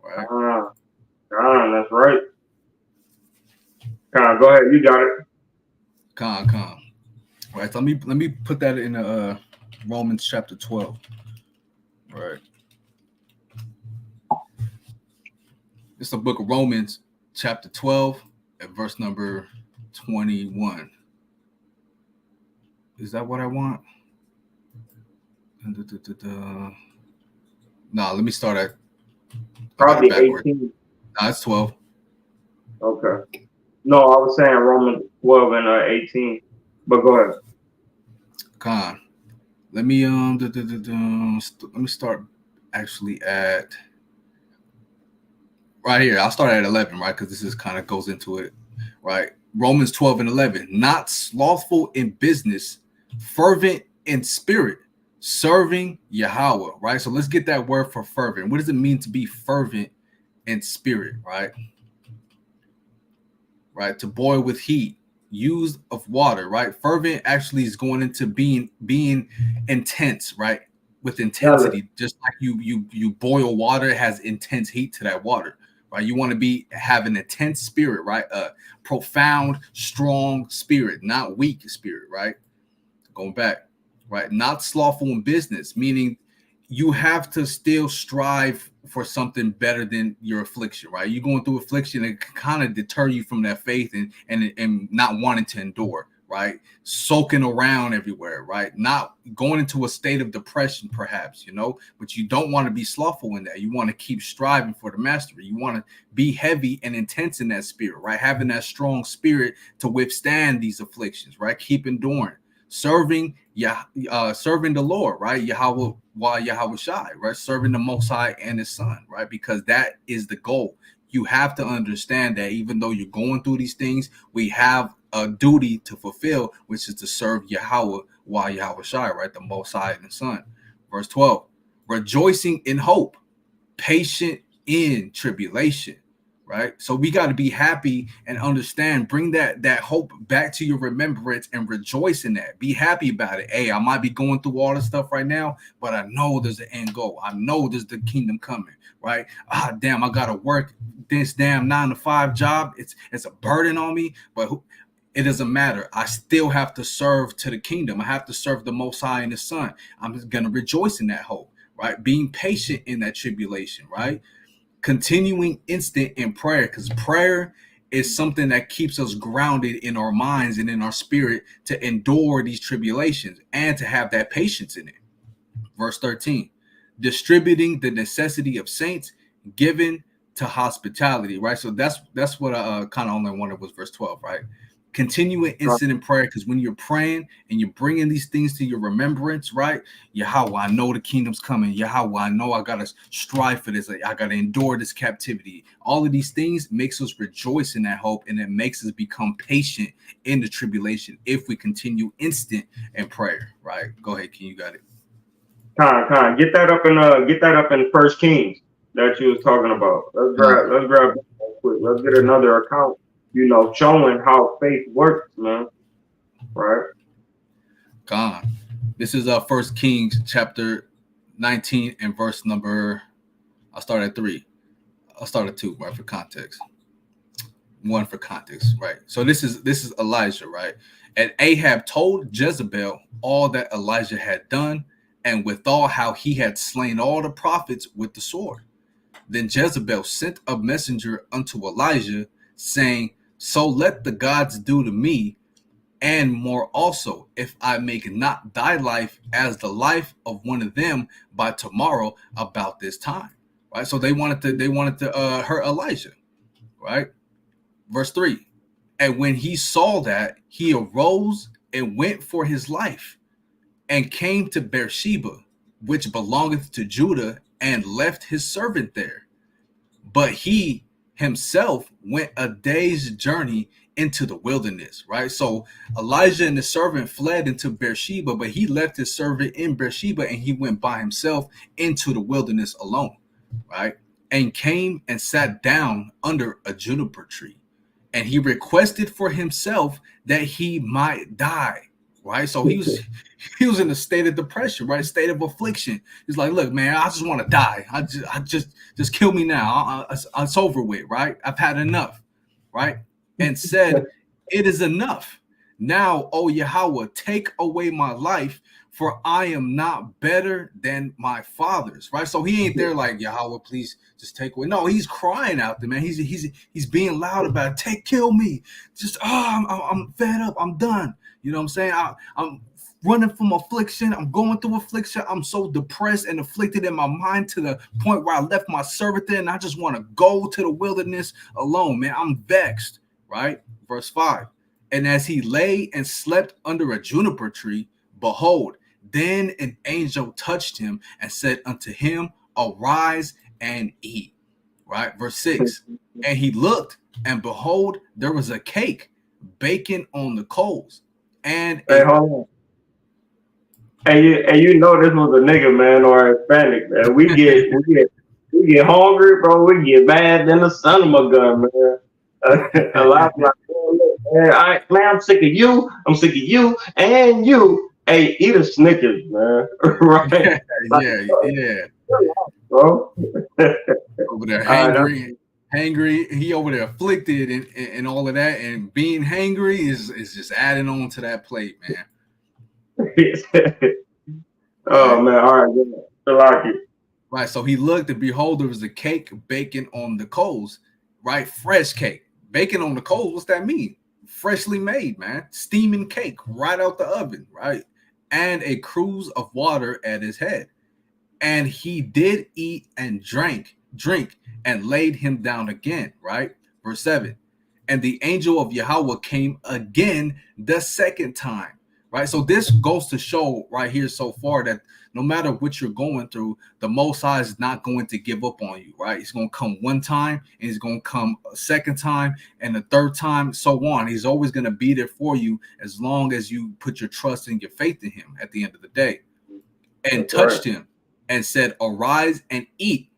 Right? That's right. Go ahead, you got it. Con. Right. So let me put that in Romans chapter 12. Right. It's the book of Romans, chapter 12, at verse number 21. Is that what I want? No, let me start at Probably 18. No, it's 12. Okay. No, I was saying Romans 12 and 18. But go ahead. Con. Let me let me start actually at right here. I'll start at 11, right? Because this is kind of goes into it, right? Romans 12 and 11. Not slothful in business, fervent in spirit, serving Yahweh, right? So let's get that word for fervent. What does it mean to be fervent in spirit, right? Right? To boil with heat, use of water, right? Fervent actually is going into being intense, right? With Zealous. intensity, just like you boil water, it has intense heat to that water, right? You want to have an intense spirit, right? A profound, strong spirit, not weak spirit, right? Going back, right? Not slothful in business, meaning you have to still strive for something better than your affliction, right? You're going through affliction, it can kind of deter you from that faith and not wanting to endure, right? Soaking around everywhere, right? Not going into a state of depression, perhaps, but you don't want to be slothful in that. You want to keep striving for the mastery. You want to be heavy and intense in that spirit, right? Having that strong spirit to withstand these afflictions, right? Keep enduring. Serving serving the Lord, right? Yahweh Shai, right? Serving the Most High and His Son, right? Because that is the goal. You have to understand that even though you're going through these things, we have a duty to fulfill, which is to serve Yahweh Shai, right? The Most High and the Son. Verse 12, rejoicing in hope, patient in tribulation, right? So we got to be happy and understand, bring that hope back to your remembrance and rejoice in that. Be happy about it. Hey, I might be going through all this stuff right now, but I know there's an end goal. I know there's the kingdom coming, right? Damn, I got to work this damn 9-to-5 job. It's a burden on me, but it doesn't matter. I still have to serve to the kingdom. I have to serve the Most High and the Son. I'm just going to rejoice in that hope, right? Being patient in that tribulation, right? Continuing instant in prayer, because prayer is something that keeps us grounded in our minds and in our spirit to endure these tribulations and to have that patience in it. Verse 13, distributing the necessity of saints, given to hospitality, right? So that's what I kind of only wanted was verse 12, right? Continuing instant in prayer, because when you're praying and you're bringing these things to your remembrance, right? Yahweh, I know the kingdom's coming. Yahweh, I know I gotta strive for this. I gotta endure this captivity. All of these things makes us rejoice in that hope, and it makes us become patient in the tribulation if we continue instant in prayer, right? Go ahead, King, you got it. Get that up in First Kings that you was talking about. Let's grab that real quick. Let's get another account, showing how faith works, man. Right? God. This is First Kings chapter 19 and verse number. I'll start at 3. I'll start at 2, right, for context. 1 for context, right? So this is Elijah, right? And Ahab told Jezebel all that Elijah had done, and withal how he had slain all the prophets with the sword. Then Jezebel sent a messenger unto Elijah, saying, so let the gods do to me, and more also, if I make not thy life as the life of one of them by tomorrow about this time. Right. So they wanted to hurt Elijah. Right. Verse 3. And when he saw that, he arose and went for his life, and came to Beersheba, which belongeth to Judah, and left his servant there. But he himself went a day's journey into the wilderness, right? So Elijah and the servant fled into Beersheba, but he left his servant in Beersheba and he went by himself into the wilderness alone, right? And came and sat down under a juniper tree. And he requested for himself that he might die, right? So he was in a state of depression, right? State of affliction. He's like, look, man, I just want to die. I just kill me now. It's over with, right? I've had enough, right? And said, it is enough. Now, O Yahweh, take away my life, for I am not better than my fathers, right? So he ain't there like, Yahweh, please just take away. No, he's crying out there, man. He's being loud about it. Kill me. Just, I'm fed up. I'm done. You know what I'm saying? I'm running from affliction. I'm going through affliction. I'm so depressed and afflicted in my mind to the point where I left my servant there and I just want to go to the wilderness alone, man. I'm vexed, right? Verse 5. And as he lay and slept under a juniper tree, behold, then an angel touched him and said unto him, arise and eat. right? Verse 6. And he looked, and behold, there was a cake baking on the coals, and Hey, hold on. And you know this was a nigga, man, or a Hispanic, man. We get hungry, bro. We get mad than the son of a gun, man. A lot of like, oh, look, man, I'm sick of you. I'm sick of you and you. Hey, eat a Snickers, man. Right? Like, yeah. bro. Over there, That's hangry. He over there afflicted and all of that, and being hangry is just adding on to that plate, man. oh Right. man, all right, yeah. I like it. Right. So he looked, and behold, there was a cake baking on the coals, right? Fresh cake. Baking on the coals, what's that mean? Freshly made, man. Steaming cake right out the oven, right? And a cruse of water at his head. And he did eat and drink, and laid him down again, right? Verse 7. And the angel of Yahweh came again the second time, right? So this goes to show right here so far that no matter what you're going through, the Most High is not going to give up on you, right? He's going to come one time, and he's going to come a second time, and a third time, so on. He's always going to be there for you as long as you put your trust and your faith in him at the end of the day. And That's right. touched him and said, arise and eat,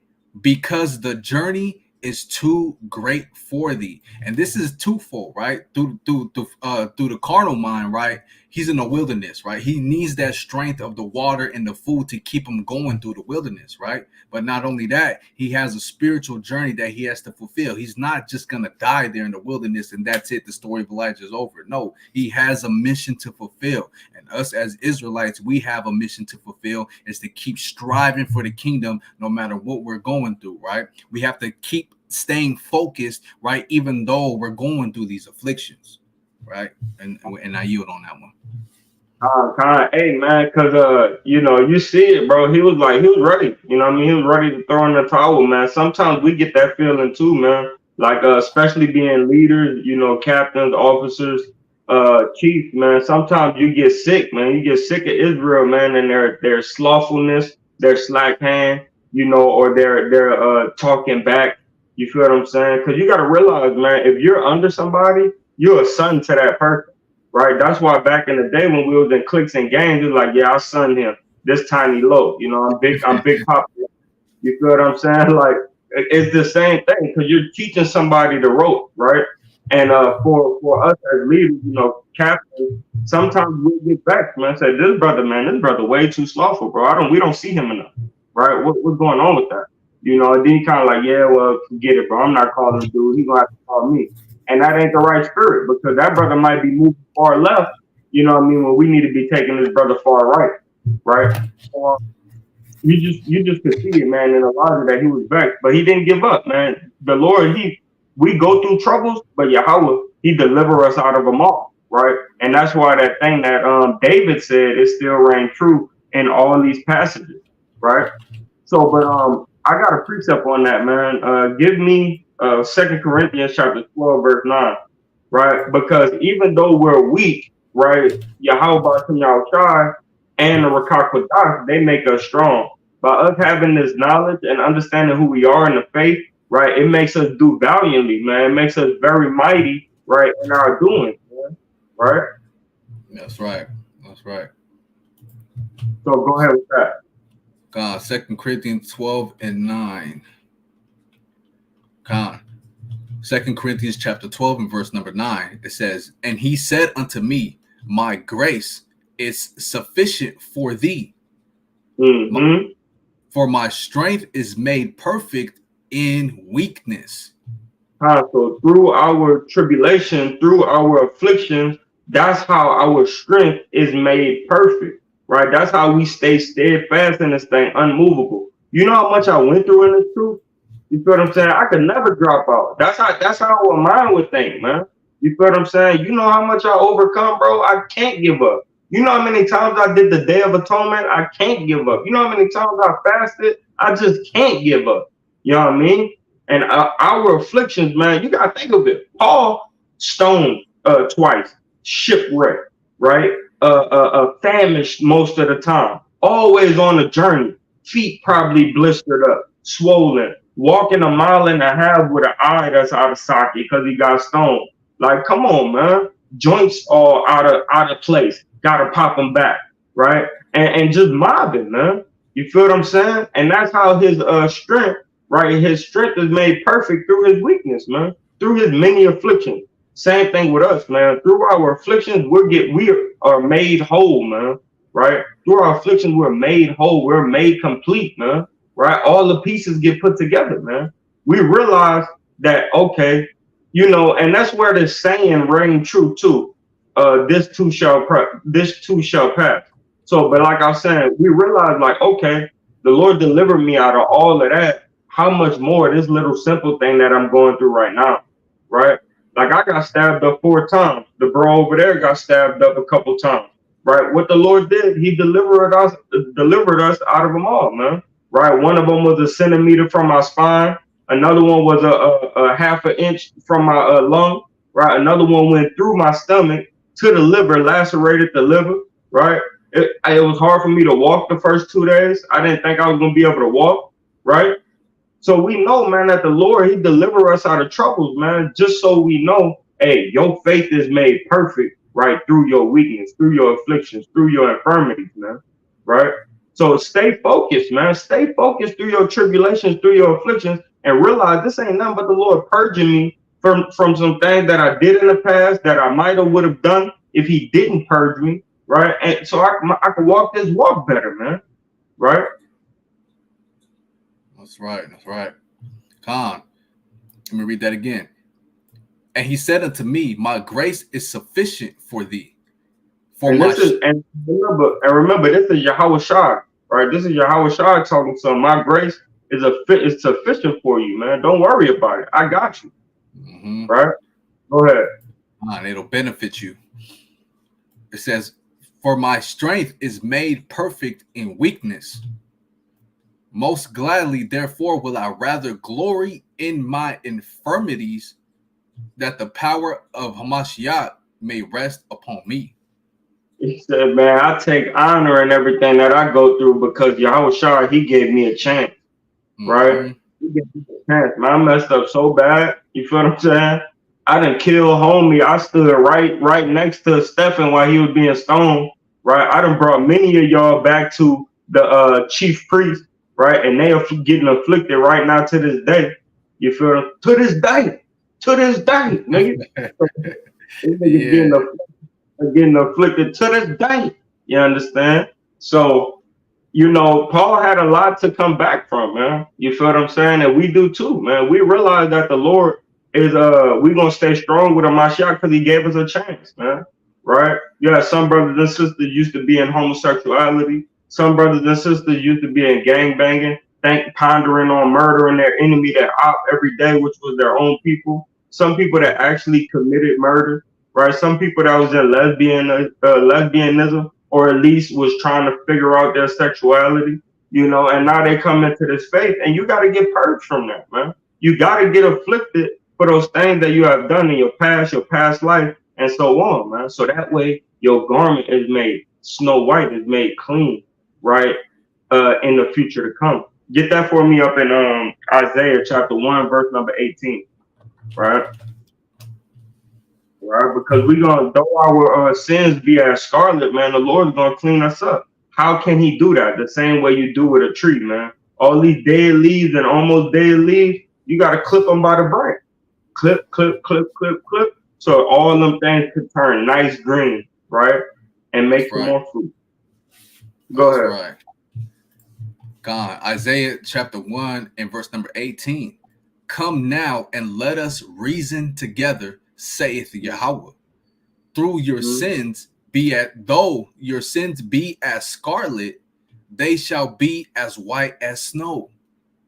because the journey is too great for thee. And this is twofold, right? Through the carnal mind, right? He's in the wilderness, right? He needs that strength of the water and the food to keep him going through the wilderness, right? But not only that, he has a spiritual journey that he has to fulfill. He's not just gonna die there in the wilderness and that's it. The story of Elijah is over. No, he has a mission to fulfill. And us as Israelites, we have a mission to fulfill, is to keep striving for the kingdom no matter what we're going through, right? We have to keep staying focused, right? Even though we're going through these afflictions, right? And I yield on that one. Hey man, cause you know, you see it, bro. He was ready. You know what I mean? He was ready to throw in the towel, man. Sometimes we get that feeling too, man. Like especially being leaders, you know, captains, officers, chiefs, man. Sometimes you get sick, man. You get sick of Israel, man, and their slothfulness, their slack hand, you know, or their talking back. You feel what I'm saying? Cause you gotta realize, man, if you're under somebody, you're a son to that person. Right, that's why back in the day when we was in cliques and gangs, it was like, yeah, I son him, this tiny low, you know, I'm big pop. You feel what I'm saying? Like it's the same thing because you're teaching somebody the rope, right? And for us as leaders, you know, captains, sometimes we get vexed, man. Say this brother way too slothful, bro. We don't see him enough, right? What's going on with that? You know, and then you kind of like, yeah, well, forget it, bro. I'm not calling him dude. He's gonna have to call me, and that ain't the right spirit because that brother might be moving far left. You know what I mean? When we need to be taking this brother far right, right? You just could see it, man, in Elijah that he was vexed, but he didn't give up, man. The Lord, we go through troubles, but Yahweh, he deliver us out of them all, right? And that's why that thing that David said is still reign true in all these passages, right? So, but I got a precept on that, man. Give me 2 Corinthians chapter 12, verse 9, right? Because even though we're weak, right, Yahweh Shai and the Rakakwadash, they make us strong. By us having this knowledge and understanding who we are in the faith, right, it makes us do valiantly, man. It makes us very mighty, right, in our doing, man. Right? That's right. That's right. So go ahead with that. God, 2 Corinthians 12 and 9. God. 2 Corinthians chapter 12 and verse number 9. It says, and he said unto me, my grace is sufficient for thee. Mm-hmm. For my strength is made perfect in weakness. So through our tribulation, through our afflictions, that's how our strength is made perfect, right? That's how we stay steadfast in this thing, unmovable. You know how much I went through in this truth? You feel what I'm saying? I could never drop out. That's how our mind would think, man. You feel what I'm saying? You know how much I overcome, bro? I can't give up. You know how many times I did the Day of Atonement? I can't give up. You know how many times I fasted? I just can't give up. You know what I mean? And our afflictions, man, you got to think of it. Paul stoned twice, shipwrecked, right? Famished most of the time, always on a journey, feet probably blistered up, swollen, walking a mile and a half with an eye that's out of socket because he got stoned. Like, come on, man. Joints all out of place. Gotta pop them back, right? And just mobbing, man. You feel what I'm saying? And that's how his strength, right? His strength is made perfect through his weakness, man. Through his many afflictions. Same thing with us, man. Through our afflictions, we are made whole, man. Right? Through our afflictions, we're made whole. We're made complete, man. Right? All the pieces get put together, man. We realize that, okay, and that's where the saying rang true too. This too shall pass. So, but like I was saying, we realize, like, okay, the Lord delivered me out of all of that. How much more this little simple thing that I'm going through right now, right? Like, I got stabbed up 4 times. The bro over there got stabbed up a couple times, right? What the Lord did, He delivered us out of them all, man. Right? One of them was a centimeter from my spine. Another one was a half an inch from my lung. Right? Another one went through my stomach to the liver, lacerated the liver. Right? It was hard for me to walk the first 2 days. I didn't think I was gonna be able to walk. Right? So we know, man, that the Lord, He deliver us out of troubles, man, just so we know, hey, your faith is made perfect, right, through your weakness, through your afflictions, through your infirmities, man, right? So stay focused, man. Stay focused through your tribulations, through your afflictions, and realize this ain't nothing but the Lord purging me from some things that I did in the past that I might have would have done if He didn't purge me, right? And so I can walk this walk better, man, right? That's right. That's right. Khan, let me read that again. And He said unto me, my grace is sufficient for thee. And remember, this is Yahweh Shai, right? This is Yahweh Shai talking. So my grace is sufficient for you, man. Don't worry about it. I got you, right? Go ahead. And it'll benefit you. It says, for my strength is made perfect in weakness. Most gladly, therefore, will I rather glory in my infirmities, that the power of Hamashiach may rest upon me. He said, man, I take honor in everything that I go through because Yahweh Shai, He gave me a chance, right? He gave me a chance, man. I messed up so bad. You feel what I'm saying? I done killed homie. I stood right next to Stephen while he was being stoned, right? I done brought many of y'all back to the chief priest, right? And they are getting afflicted right now to this day. You feel? To this day, nigga. Getting afflicted to this day. You understand? So, Paul had a lot to come back from, man. You feel what I'm saying? And we do too, man. We realize that the Lord is we're gonna stay strong with a Mashiach because He gave us a chance, man. Right? Yeah, some brothers and sisters used to be in homosexuality. Some brothers and sisters used to be in gang banging, pondering on murdering their enemy that op every day, which was their own people. Some people that actually committed murder, right? Some people that was in lesbianism, or at least was trying to figure out their sexuality, and now they come into this faith, and you got to get purged from that, man. You got to get afflicted for those things that you have done in your past life, and so on, man. So that way your garment is made snow white, is made clean, right? In the future to come. Get that for me up in Isaiah chapter 1, verse number 18, right? Right, because though our sins be as scarlet, man, the Lord's gonna clean us up. How can He do that? The same way you do with a tree, man. All these dead leaves and almost dead leaves, you gotta clip them by the branch. Clip, clip, clip, clip, clip. So all them things could turn nice green, right? And make some more fruit. Go ahead. Right. God, Isaiah chapter 1 and verse number 18. Come now and let us reason together, saith Yahweh. Through your sins though your sins be as scarlet, they shall be as white as snow.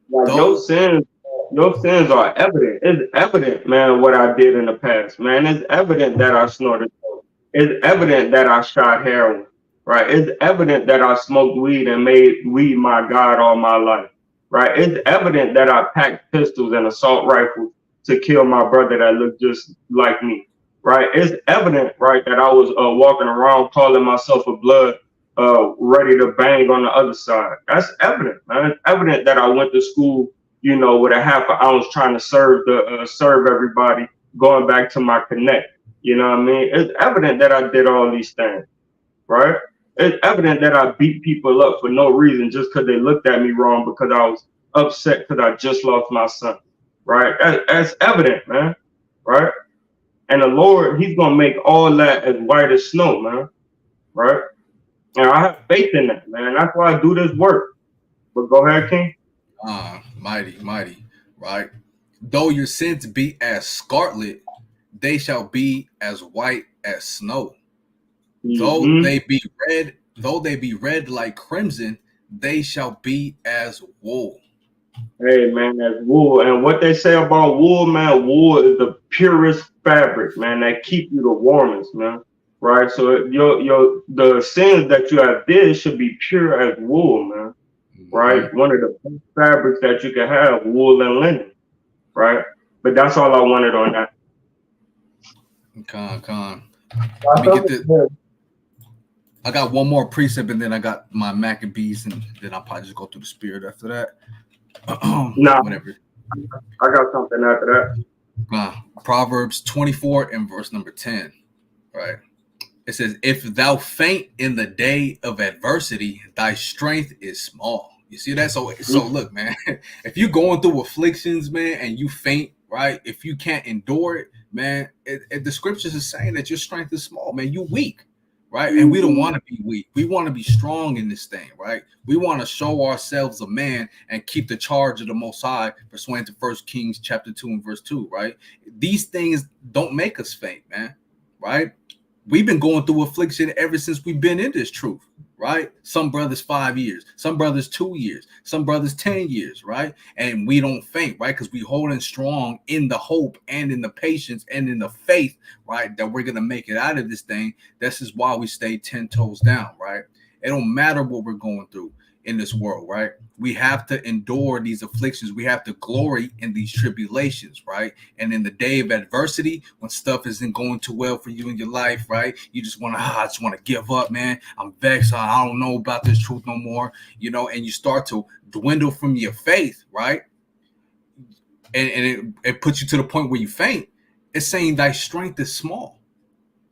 Like your sins are evident. It's evident, man, what I did in the past, man. It's evident that I snorted. It's evident that I shot heroin, right? It's evident that I smoked weed and made weed my God all my life, right? It's evident that I packed pistols and assault rifles to kill my brother that looked just like me, right? It's evident, right, that I was walking around calling myself a blood, ready to bang on the other side. That's evident, man. It's evident that I went to school with a half an ounce trying to serve everybody, going back to my connect. You know what I mean? It's evident that I did all these things, right? It's evident that I beat people up for no reason just because they looked at me wrong because I was upset because I just lost my son, right? That's evident, man, right? And the Lord, He's gonna make all that as white as snow, man, right? And I have faith in that, man. That's why I do this work. But go ahead, King. Mighty, mighty, right? Though your sins be as scarlet, they shall be as white as snow. Though Mm-hmm. they be red like crimson, they shall be as wool. Hey, man, that's wool. And what they say about wool, man, wool is the purest fabric, man, that keep you the warmest, man. Right? So your the sins that you have did should be pure as wool, man. Right? Mm-hmm. One of the best fabrics that you can have, wool and linen. Right? But that's all I wanted on that. Con. Let me get this. I got one more precept, and then I got my Maccabees, and then I'll probably just go through the spirit after that. Nah, Whatever. I got something after Proverbs 24 and verse number 10. Right. It says, "If thou faint in the day of adversity, thy strength is small." You see that? So that. look, man. If you're going through afflictions, man, and you faint, right? If you can't endure it, man, the scriptures is saying that your strength is small, man. You weak, right? And we don't want to be weak. We want to be strong in this thing, right? We want to show ourselves a man and keep the charge of the Most High, pursuant to 1 Kings chapter 2 and verse 2, right? These things don't make us faint, man, right? We've been going through affliction ever since we've been in this truth, right? Some brothers 5 years, some brothers 2 years, some brothers 10 years, right? And we don't faint, right? Because we holding strong in the hope and in the patience and in the faith, right? That we're gonna make it out of this thing. This is why we stay 10 toes down, right? It don't matter what we're going through in this world, right? We have to endure these afflictions. We have to glory in these tribulations, right? And in the day of adversity, when stuff isn't going too well for you in your life, right? You just want to, I just want to give up, man. I'm vexed. I don't know about this truth no more, and you start to dwindle from your faith, right? And it puts you to the point where you faint. It's saying thy strength is small,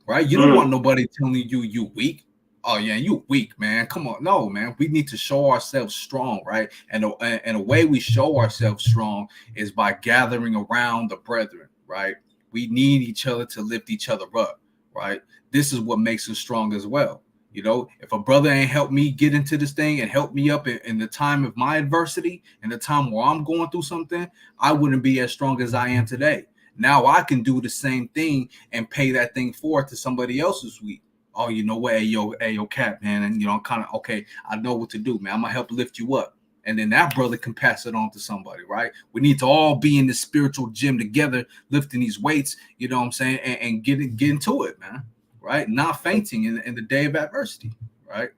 right? You don't want nobody telling you weak. Oh yeah, you weak, man. Come on, no, man. We need to show ourselves strong, right? And a way we show ourselves strong is by gathering around the brethren, right? We need each other to lift each other up, right? This is what makes us strong as well. If a brother ain't helped me get into this thing and help me up in the time of my adversity and the time where I'm going through something, I wouldn't be as strong as I am today. Now I can do the same thing and pay that thing forward to somebody else's week. Oh, you know what? Hey, yo, Cap, man. And, kind of, okay, I know what to do, man. I'm going to help lift you up. And then that brother can pass it on to somebody, right? We need to all be in the spiritual gym together, lifting these weights, you know what I'm saying? And get into it, man, right? Not fainting in the day of adversity, right?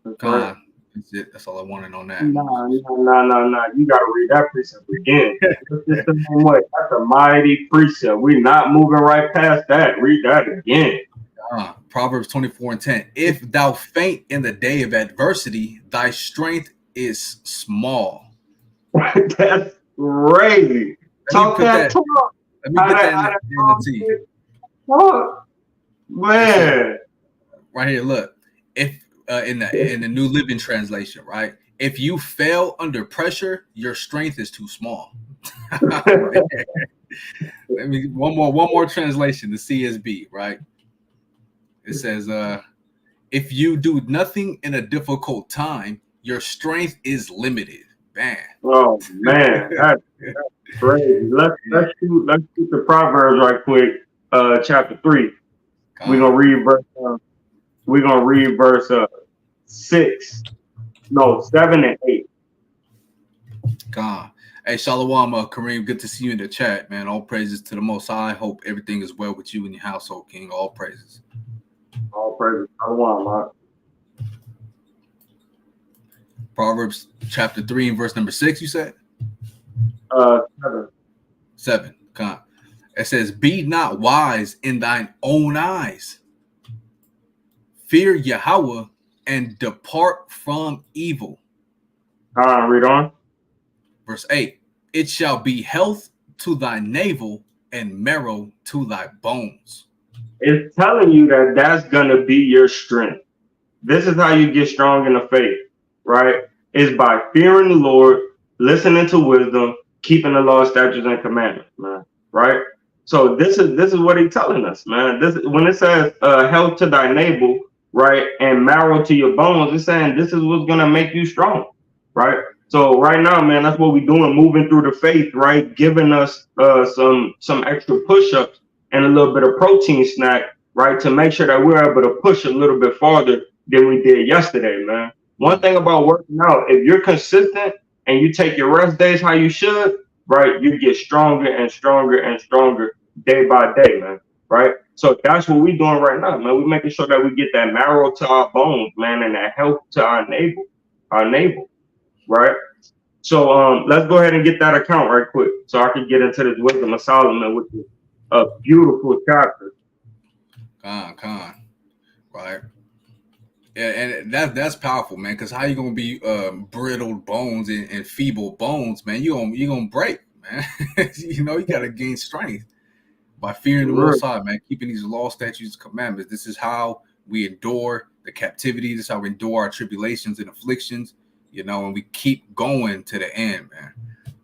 That's Come right. on. That's it. That's all I wanted on that. Nah. You gotta read that precept again. It's the same way. That's a mighty precept. We're not moving right past that. Read that again. Proverbs 24 and 10. If thou faint in the day of adversity, thy strength is small. That's crazy. Talk that talk. Let me get that in the talk. Man. Right here, look. If in the New Living Translation, right? If you fail under pressure, your strength is too small. Let me one more translation, the CSB, right? It says, if you do nothing in a difficult time, your strength is limited. Man. Oh man, that's crazy. Let's shoot the Proverbs right quick. Chapter 3. We're gonna read verse 6. No, 7 and 8. God. Hey, Shalom, Kareem. Good to see you in the chat, man. All praises to the Most High. Hope everything is well with you and your household, King. All praises. All praises. Shalom, man. Proverbs chapter 3 and verse number 6, you said? 7. 7. God. It says, be not wise in thine own eyes. Fear Yahweh and depart from evil. Read on. Verse 8, it shall be health to thy navel and marrow to thy bones. It's telling you that that's gonna be your strength. This is how you get strong in the faith, right? Is by fearing the Lord, listening to wisdom, keeping the law, statutes, and commandments, man. Right? So this is what he's telling us, man. This when it says health to thy navel, right, and marrow to your bones, it's saying this is what's gonna make you strong, right? So right now, man, that's what we're doing, moving through the faith, right? Giving us some extra push-ups and a little bit of protein snack, right, to make sure that we're able to push a little bit farther than we did yesterday, man. One thing about working out, if you're consistent and you take your rest days how you should, right, you get stronger and stronger and stronger day by day, man. Right? So that's what we're doing right now, man. We're making sure that we get that marrow to our bones, man, and that health to our navel, right? So let's go ahead and get that account right quick so I can get into this wisdom of Solomon, which is a beautiful chapter. Con, right? Yeah, and that's powerful, man. Because how you gonna be brittled bones and feeble bones, man? You gonna break, man. You know, you gotta gain strength by fearing the Most High, man. Keeping these law, statutes, commandments. This is how we endure the captivity. This is how we endure our tribulations and afflictions. You know, and we keep going to the end, man.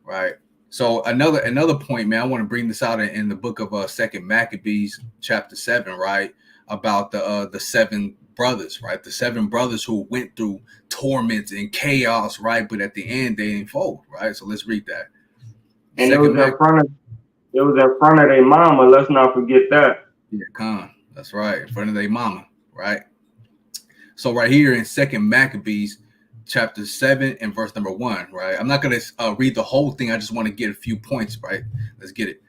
Right. So another point, man. I want to bring this out in the book of Second Maccabees, chapter 7, right, about the seven brothers, right? The seven brothers who went through torments and chaos, right? But at the end, they didn't fold, right? So let's read that. And it was in front of their mama. Let's not forget that. Yeah, Con. That's right. In front of their mama, right? So right here in Second Maccabees, chapter 7 and verse number 1, right? I'm not going to read the whole thing. I just want to get a few points, right? Let's get it.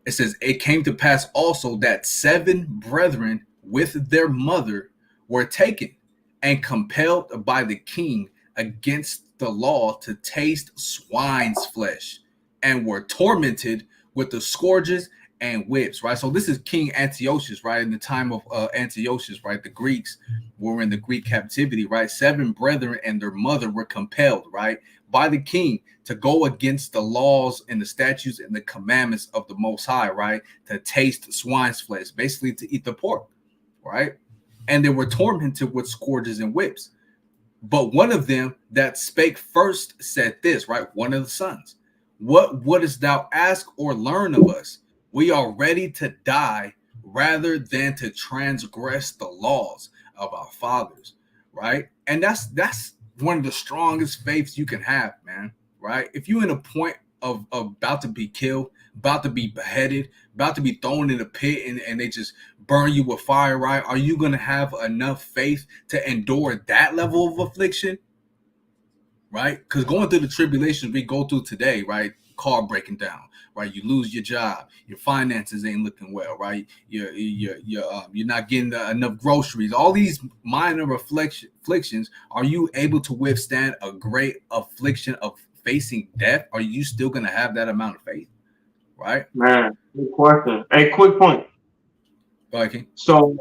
It says, it came to pass also that 7 brethren with their mother were taken and compelled by the king against the law to taste swine's flesh, and were tormented with the scourges and whips, right? So this is King Antiochus, right? In the time of Antiochus, right? The Greeks were in the Greek captivity, right? 7 brethren and their mother were compelled, right, by the king to go against the laws and the statutes and the commandments of the Most High, right? To taste swine's flesh, basically to eat the pork, right? And they were tormented with scourges and whips. But one of them that spake first said this, right? One of the sons, what wouldest thou ask or learn of us? We are ready to die rather than to transgress the laws of our fathers, right? And that's one of the strongest faiths you can have, man, right? If you're in a point of about to be killed, about to be beheaded, about to be thrown in a pit, and they just burn you with fire, right? Are you going to have enough faith to endure that level of affliction, right? Because going through the tribulations we go through today, right? Car breaking down, right? You lose your job, your finances ain't looking well, right? You're not getting enough groceries. All these minor afflictions. Are you able to withstand a great affliction of facing death? Are you still going to have that amount of faith, right? Man, good question. Hey, quick point. Okay. So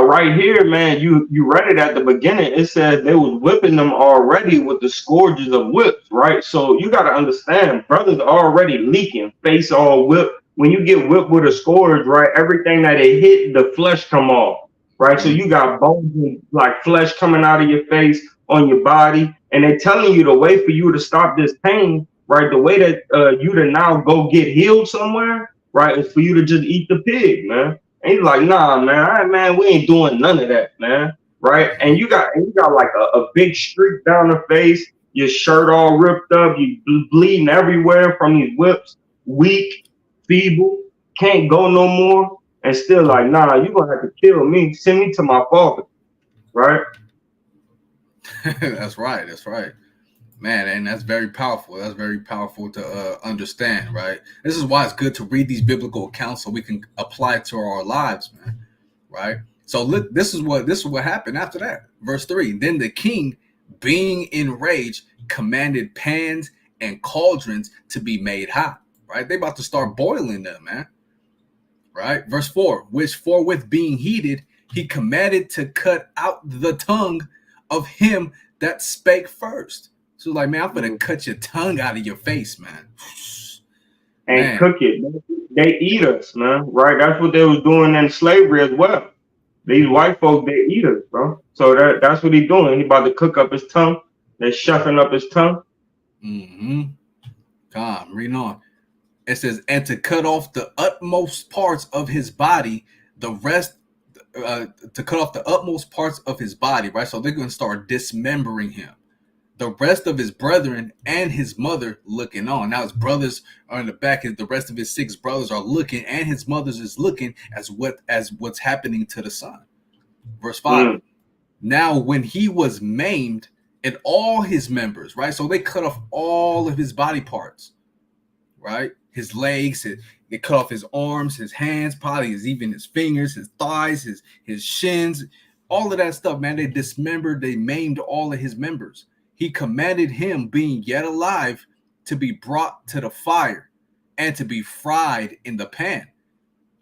right here, man, you read it at the beginning. It said they was whipping them already with the scourges of whips, right? So you got to understand, brothers already leaking, face all whipped. When you get whipped with a scourge, right, everything that it hit, the flesh come off, right? So you got bones and like flesh coming out of your face, on your body, and they're telling you the way for you to stop this pain, right? The way that you to now go get healed somewhere, right, is for you to just eat the pig, man. And he's like, nah, man, we ain't doing none of that, man. Right? And you got like a big streak down the face, your shirt all ripped up, you bleeding everywhere from these whips, weak, feeble, can't go no more, and still like, nah, you gonna have to kill me, send me to my father. Right? That's right. That's right. Man, and that's very powerful. That's very powerful to understand, right? This is why it's good to read these biblical accounts so we can apply it to our lives, man. Right? So look, this is what happened after that. Verse 3. Then the king, being enraged, commanded pans and cauldrons to be made hot. Right? They about to start boiling them, man. Right? Verse 4. Which forthwith being heated, he commanded to cut out the tongue of him that spake first. She was like, man, I'm gonna Mm. cut your tongue out of your face, man. And Man. cook it. They eat us, man. Right? That's what they was doing in slavery as well. These white folk, they eat us, bro. So that's what he doing. He about to cook up his tongue. They shuffling up his tongue. Mm-hmm. Come, reading on. It says, and to cut off the utmost parts of his body, the rest, to cut off the utmost parts of his body, right? So they're going to start dismembering him. The rest of his brethren and his mother looking on. Now his brothers are in the back, and the rest of his 6 brothers are looking, and his mother's is looking as what's happening to the son. Verse 5. Mm. Now when he was maimed in all his members, right? So they cut off all of his body parts, right? His legs, they cut off his arms, his hands, probably even his fingers, his thighs, his shins, all of that stuff, man. They dismembered, they maimed all of his members. He commanded him, being yet alive, to be brought to the fire and to be fried in the pan.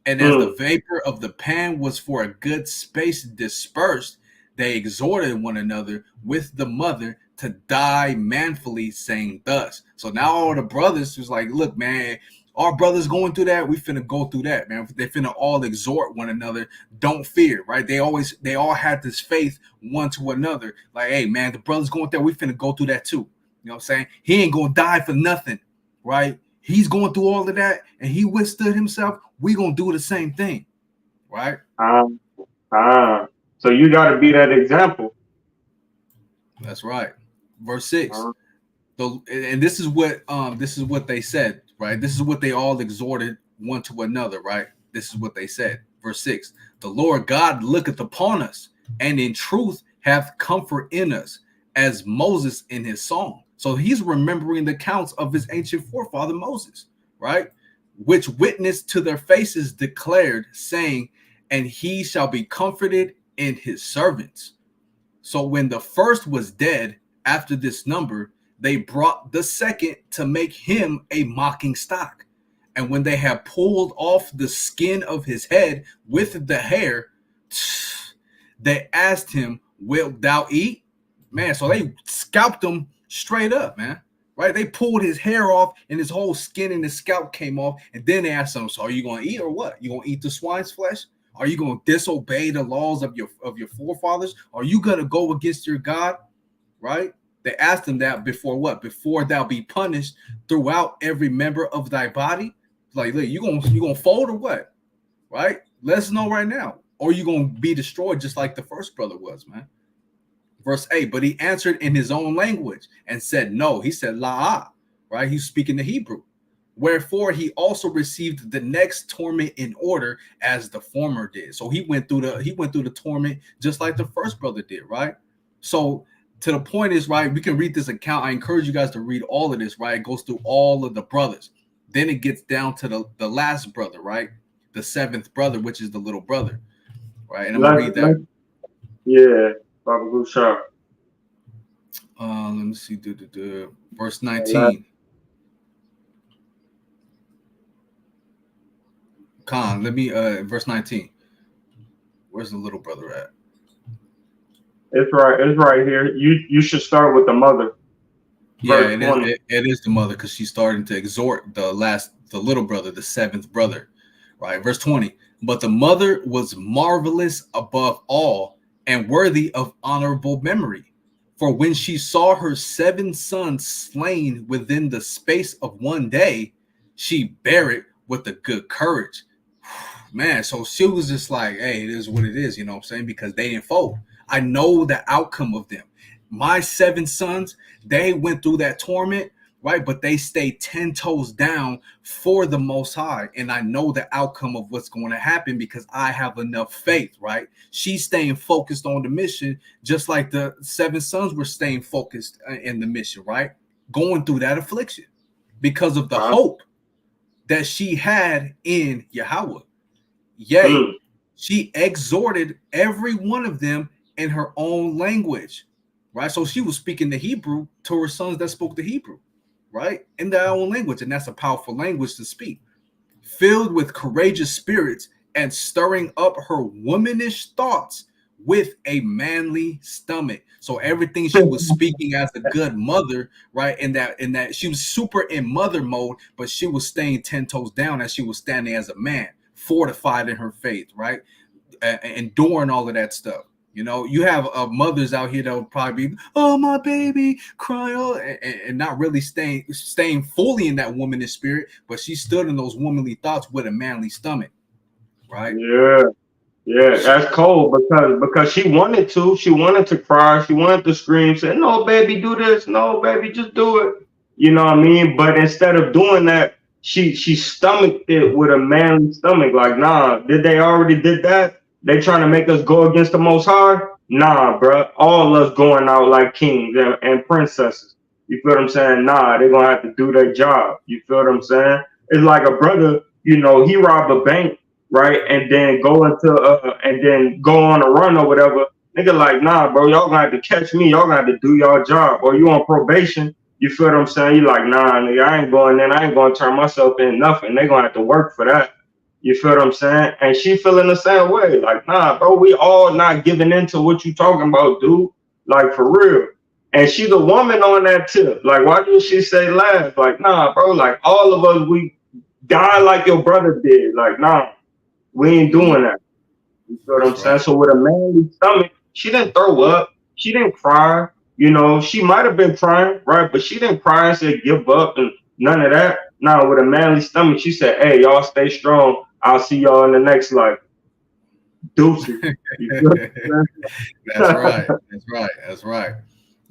And as the Mm. vapor of the pan was for a good space dispersed, they exhorted one another with the mother to die manfully, saying thus. So now all the brothers was like, look, man, our brothers going through that, we finna go through that, man. They finna all exhort one another. Don't fear, right? They all had this faith one to another. Like, hey, man, the brothers going there, we finna go through that too. You know what I'm saying? He ain't gonna die for nothing, right? He's going through all of that and he withstood himself. We gonna do the same thing, right? Um, so you got to be that example. That's right. Verse 6. Uh, And this is what they said, right? This is what they all exhorted one to another, right? This is what they said. Verse 6. The Lord God looketh upon us, and in truth hath comfort in us, as Moses in his song. So he's remembering the counts of his ancient forefather Moses, right? Which witness to their faces declared, saying, and he shall be comforted in his servants. So when the first was dead, after this number, they brought the second to make him a mocking stock. And when they had pulled off the skin of his head with the hair, they asked him, wilt thou eat? Man, so they scalped him straight up, man. Right? They pulled his hair off and his whole skin and his scalp came off. And then they asked him, so are you going to eat or what? You going to eat the swine's flesh? Are you going to disobey the laws of your forefathers? Are you going to go against your God? Right? They asked him that before what? Before thou be punished throughout every member of thy body. Like, look, you gonna fold or what? Right? Let us know right now. Or you gonna be destroyed just like the first brother was, man. Verse 8, but he answered in his own language and said, no. He said, la'ah, right? He's speaking the Hebrew. Wherefore he also received the next torment in order as the former did. So he went through the torment just like the first brother did, right? So to the point is, right, we can read this account. I encourage you guys to read all of this, right? It goes through all of the brothers. Then it gets down to the last brother, right? The 7th brother, which is the little brother, right? And I'm gonna read that. Yeah, Baba Gushar. Let me see. Verse 19. Khan, let me verse 19. Where's the little brother at? It's right here. You should start with the mother. Yeah, Verse 20. it is the mother, because she's starting to exhort the little brother, the 7th brother, right? Verse 20. But the mother was marvelous above all and worthy of honorable memory. For when she saw her 7 sons slain within the space of one day, she bare it with a good courage. Man, so she was just like, hey, it is what it is, you know what I'm saying? Because they didn't fold. I know the outcome of them. My 7 sons, they went through that torment, right? But they stayed 10 toes down for the Most High. And I know the outcome of what's going to happen because I have enough faith, right? She's staying focused on the mission, just like the 7 sons were staying focused in the mission, right? Going through that affliction because of the hope that she had in Yahweh. Yea, she exhorted every one of them in her own language, right? So she was speaking the Hebrew to her sons that spoke the Hebrew, right? In their own language. And that's a powerful language to speak. Filled with courageous spirits and stirring up her womanish thoughts with a manly stomach. So everything she was speaking as a good mother, right? In that she was super in mother mode, but she was staying 10 toes down as she was standing as a man, fortified in her faith, right? Enduring all of that stuff. You know, you have mothers out here that will probably be, oh my baby, cry, oh, and not really staying fully in that womanish spirit, but she stood in those womanly thoughts with a manly stomach, right? Yeah. Yeah, that's cold because she wanted to cry, she wanted to scream, say, "No, baby, do this, no, baby, just do it." You know what I mean? But instead of doing that, she stomached it with a manly stomach. Like, nah, did they already did that? They trying to make us go against the Most High? Nah, bruh. All us going out like kings and princesses. You feel what I'm saying? Nah, they're gonna have to do their job. You feel what I'm saying? It's like a brother, he robbed a bank, right? And then go on a run or whatever. Nigga, like, nah, bro, y'all gonna have to catch me. Y'all gonna have to do y'all job. Or you on probation. You feel what I'm saying? You like, nah, nigga, I ain't going in. I ain't gonna turn myself in nothing. They gonna have to work for that. You feel what I'm saying? And she feeling the same way. Like, nah, bro, we all not giving into what you talking about, dude. Like, for real. And she the woman on that tip. Like, why did she say last? Like, nah, bro, like all of us, we die like your brother did. Like, nah, we ain't doing that. You feel what I'm That's saying? right. So with a manly stomach, she didn't throw up. She didn't cry. She might have been crying, right? But she didn't cry and say give up and none of that. Now with a manly stomach, she said, "Hey, y'all stay strong. I'll see y'all in the next life. Deuces." You feel what That's I'm right. saying? That's right. That's right.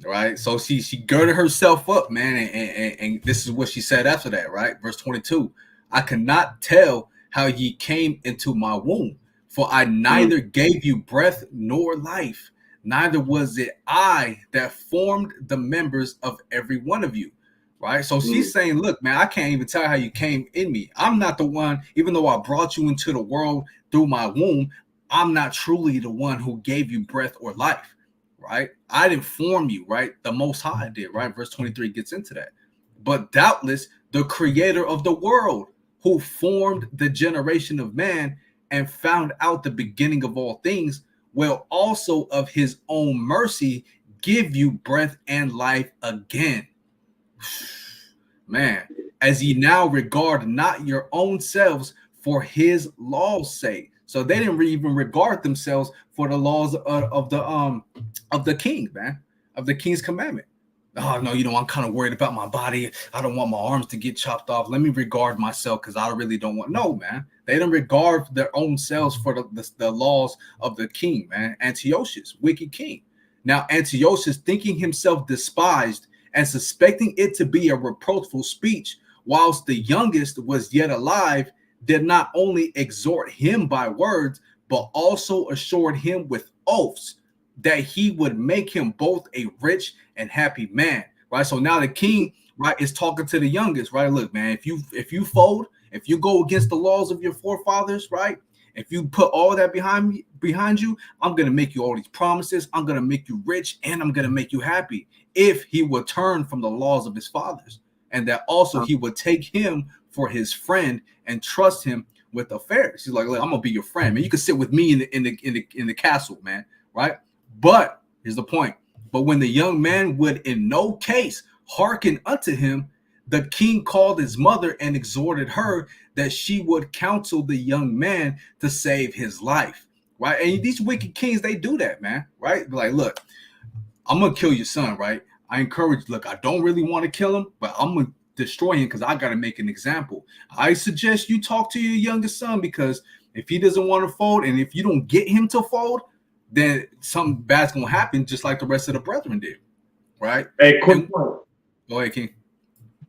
Right. So she girded herself up, man, and this is what she said after that, right? Verse 22. I cannot tell how ye came into my womb, for I Mm, neither gave you breath nor life, neither was it I that formed the members of every one of you. Right. So mm, she's saying, look, man, I can't even tell how you came in me. I'm not the one, even though I brought you into the world through my womb, I'm not truly the one who gave you breath or life, right? I didn't form you, right? The Most High did, right? Verse 23 gets into that. But doubtless the creator of the world who formed the generation of man and found out the beginning of all things will also of his own mercy give you breath and life again. Man, as ye now regard not your own selves for his law's sake. So they didn't even regard themselves for the laws of the king, man, of the king's commandment. Oh no, I'm kind of worried about my body. I don't want my arms to get chopped off. Let me regard myself because I really don't want. No, man, they don't regard their own selves for the laws of the king, man. Antiochus, wicked king. Now Antiochus, thinking himself despised and suspecting it to be a reproachful speech, whilst the youngest was yet alive, did not only exhort him by words, but also assured him with oaths that he would make him both a rich and happy man. Right. So now the king, right, is talking to the youngest, right? Look, man, if you fold, if you go against the laws of your forefathers, right? If you put all that behind you, I'm gonna make you all these promises. I'm gonna make you rich and I'm gonna make you happy if he would turn from the laws of his fathers, and that also he would take him for his friend and trust him with affairs. He's like, look, I'm gonna be your friend, man. You can sit with me in the castle, man, right? But here's the point. But when the young man would in no case hearken unto him, the king called his mother and exhorted her that she would counsel the young man to save his life. Right. And these wicked kings, they do that, man. Right. Like, look, I'm gonna kill your son, right? I encourage. Look, I don't really want to kill him, but I'm gonna destroy him because I gotta make an example. I suggest you talk to your youngest son because if he doesn't want to fold, and if you don't get him to fold, then something bad's gonna happen, just like the rest of the brethren did, right? Hey, quick And point. go ahead, King.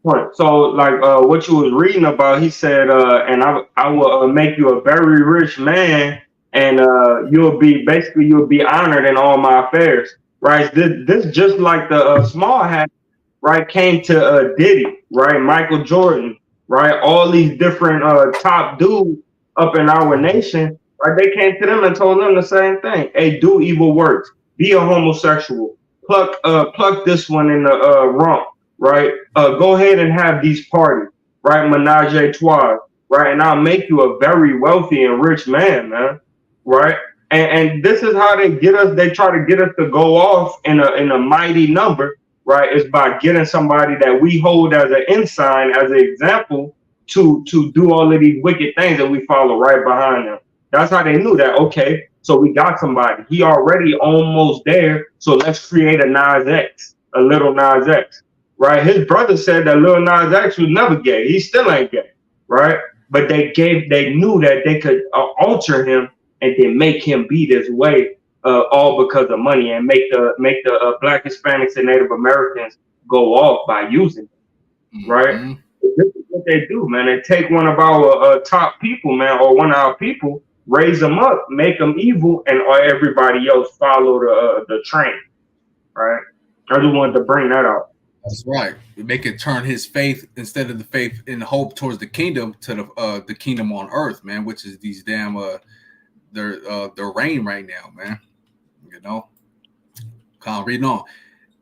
Point. So, like what you was reading about, he said, and I will make you a very rich man, and you'll be honored in all my affairs. Right? This just like the small hat, right? Came to Diddy, right? Michael Jordan, right? All these different top dudes up in our nation, right? They came to them and told them the same thing. Hey, do evil works. Be a homosexual. Pluck this one in the rump, right? Go ahead and have these parties, right? Menage a trois, right? And I'll make you a very wealthy and rich man, man, right? And this is how they get us. They try to get us to go off in a mighty number, right? Is by getting somebody that we hold as an ensign, as an example, to do all of these wicked things, and we follow right behind them. That's how they knew that. Okay, so we got somebody. He already almost there. So let's create a Nas X, a little Nas X, right? His brother said that little Nas X was never gay. He still ain't gay, right? But they knew that they could alter him and then make him be this way, all because of money, and make the Black Hispanics and Native Americans go off by using it, right? Mm-hmm. This is what they do, man. They take one of our top people, man, or one of our people, raise them up, make them evil, and everybody else follow the train, right? I just wanted to bring that out. That's right. Make it turn his faith instead of the faith and hope towards the kingdom to the kingdom on earth, man, which is these damn their reign right now, man. You know, kind of reading on.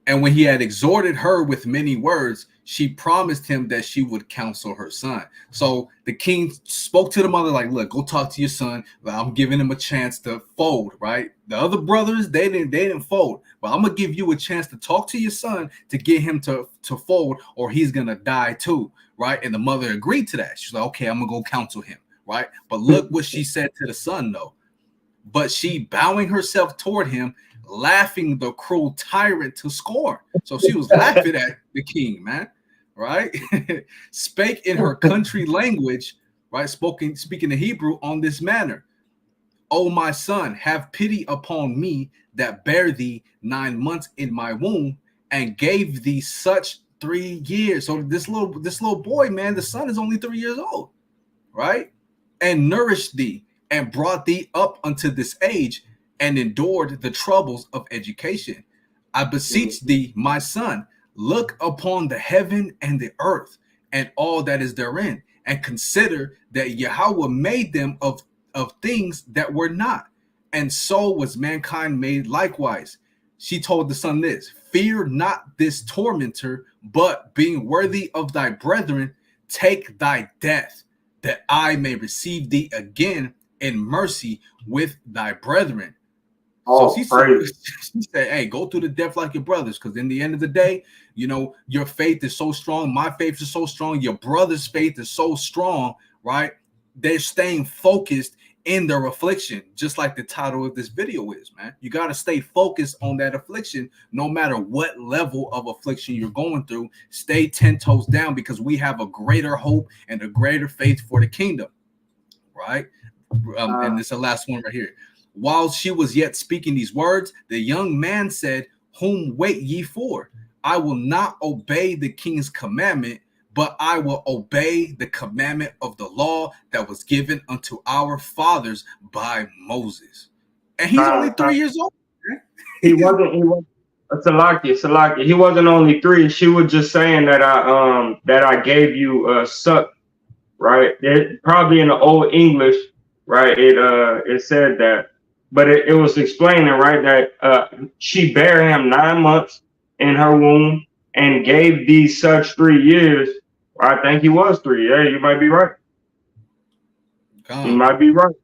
And when he had exhorted her with many words, she promised him that she would counsel her son. So the king spoke to the mother like, "Look, go talk to your son. I'm giving him a chance to fold, right? The other brothers, they didn't fold, but I'm gonna give you a chance to talk to your son to get him to fold, or he's gonna die too, right?" And the mother agreed to that. She's like, "Okay, I'm gonna go counsel him, right?" But look what she said to the son, though. But she, bowing herself toward him, laughing the cruel tyrant to scorn. So she was laughing at the king, man, right? Spake in her country language, right? Speaking the Hebrew on this manner. "O my son, have pity upon me that bare thee 9 months in my womb and gave thee such 3 years." So this little boy, man, the son is only 3 years old, right? "And nourished thee and brought thee up unto this age and endured the troubles of education. I beseech thee, my son, look upon the heaven and the earth and all that is therein, and consider that Yahweh made them of things that were not, and so was mankind made likewise." She told the son this: "Fear not this tormentor, but being worthy of thy brethren, take thy death, that I may receive thee again in mercy with thy brethren." So she said, "Hey, go through the death like your brothers, because in the end of the day, you know, your faith is so strong, my faith is so strong, your brother's faith is so strong, right? They're staying focused in their affliction, just like the title of this video is, man. You got to stay focused on that affliction, no matter what level of affliction you're going through. Stay 10 toes down, because we have a greater hope and a greater faith for the kingdom, right?" And this is the last one right here. "While she was yet speaking these words, the young man said, Whom wait ye for? I will not obey the king's commandment, but I will obey the commandment of the law that was given unto our fathers by Moses." And he's only 3 years old. He wasn't. Salaki. He wasn't only 3. She was just saying that I gave you suck, right? It probably in the old English, right? It said that, but it was explaining, right, that she bare him 9 months in her womb and gave these such 3 years. I think he was 3. Yeah, you might be right. You might be right.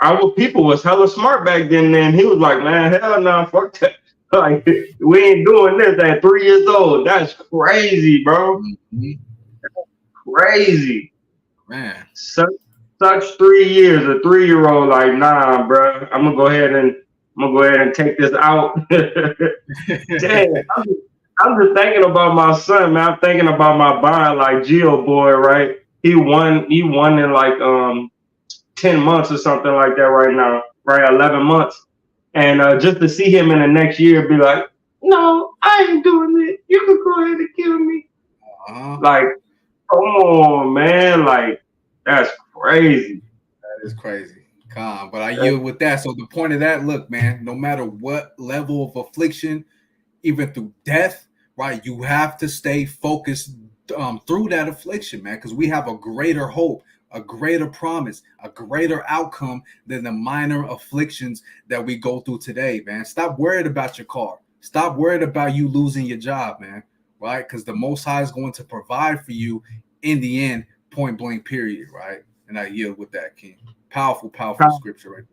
Our people was hella smart back then. And he was like, "Man, hell no, fuck that. Like, we ain't doing this at 3 years old. That's crazy, bro. Crazy, Man. Such 3 years, a 3-year-old, like, nah, bro. I'm gonna go ahead and take this out." Damn, I'm just thinking about my son, man. I'm thinking about my bond, like Geo boy, right? He won in like 10 months or something like that right now, right? 11 months. And just to see him in the next year be like, "No, I ain't doing it. You can go ahead and kill me." Like, come on, man. Like, that's crazy. That is crazy. But I yield with that. So the point of that, look, man, no matter what level of affliction, even through death, right, you have to stay focused through that affliction, man, because we have a greater hope, a greater promise, a greater outcome than the minor afflictions that we go through today, man. Stop worried about your car. Stop worried about you losing your job, man, right? Because the Most High is going to provide for you in the end, point blank, period, right? And I yield with that, King. Powerful scripture, right?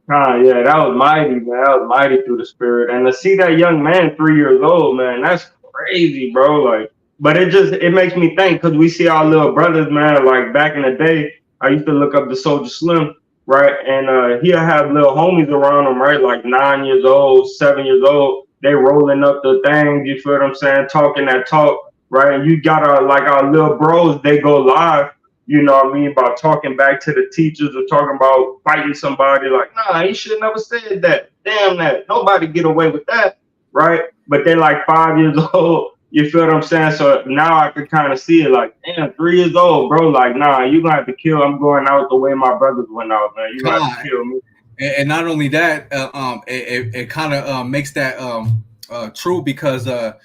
Yeah, that was mighty, man. That was mighty through the spirit. And to see that young man, 3 years old, man, that's crazy, bro. Like, but it makes me think because we see our little brothers, man. Like back in the day, I used to look up the Soldier Slim, right? And he'll have little homies around him, right? Like 9 years old, 7 years old. They rolling up the things, you feel what I'm saying? Talking that talk, right? And you got like our little bros, they go live, you know what I mean, about talking back to the teachers or talking about fighting somebody. Like, nah, he should never said that. Damn that. Nobody get away with that, right? But they're like 5 years old. You feel what I'm saying? So now I can kind of see it like, damn, 3 years old, bro. Like, nah, you gonna have to kill. I'm going out the way my brothers went out, man. You gonna have to God. kill me. And not only that, it kind of makes that true because the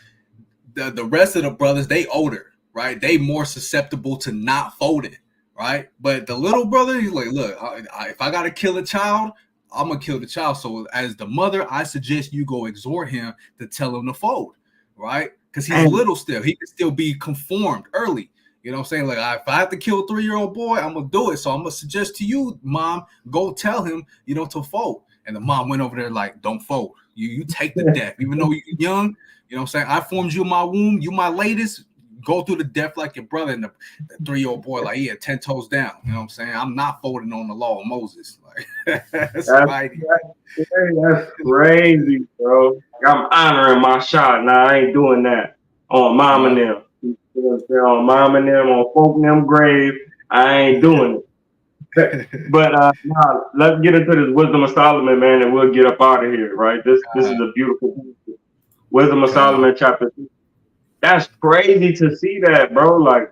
rest of the brothers, they older, right? They more susceptible to not folding, right? But the little brother, he's like, look, if I gotta kill a child, I'm gonna kill the child. So as the mother, I suggest you go exhort him to tell him to fold, right? Because he's And little still. He can still be conformed early. You know what I'm saying? Like, if I have to kill a 3-year-old boy, I'm gonna do it. So I'm gonna suggest to you, mom, go tell him, to fold. And the mom went over there like, don't fold. You take the death, even though you're young. You know what I'm saying? I formed you in my womb. You my latest. Go through the death like your brother. And the 3-year-old boy, like, he had 10 toes down. You know what I'm saying? I'm not folding on the law of Moses. Like, that's right. that's crazy, bro. Like, I'm honoring my shot. Nah, I ain't doing that on mom and them. You know what I'm saying? On mom and them, on folk and them grave. I ain't doing it. But nah, let's get into this wisdom of Solomon, man, and we'll get up out of here, right? This is a beautiful thing. Wisdom of Solomon, chapter 2. That's crazy to see that, bro. I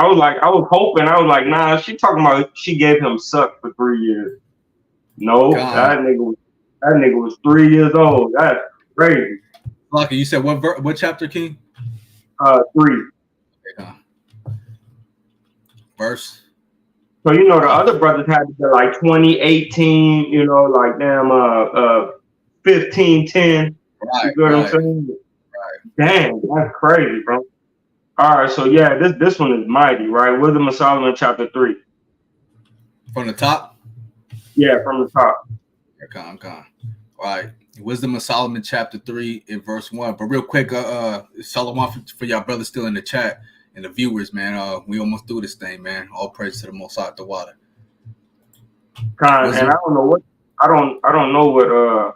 was hoping, I was like, nah, she talking about she gave him suck for 3 years. No, that nigga was 3 years old. That's crazy. Lucky, you said what chapter, King? 3. Verse. So the other brothers had to be like 2018, like damn 1510. Right, You know what I'm saying? Damn, that's crazy, bro. All right, so yeah, this one is mighty, right? Wisdom of Solomon, chapter 3. From the top? Yeah, from the top. Okay. All right. Wisdom of Solomon, chapter 3, in verse 1. But real quick, Solomon, for y'all brothers still in the chat and the viewers, man. We almost through this thing, man. All praise to the Most High, the water. And I don't know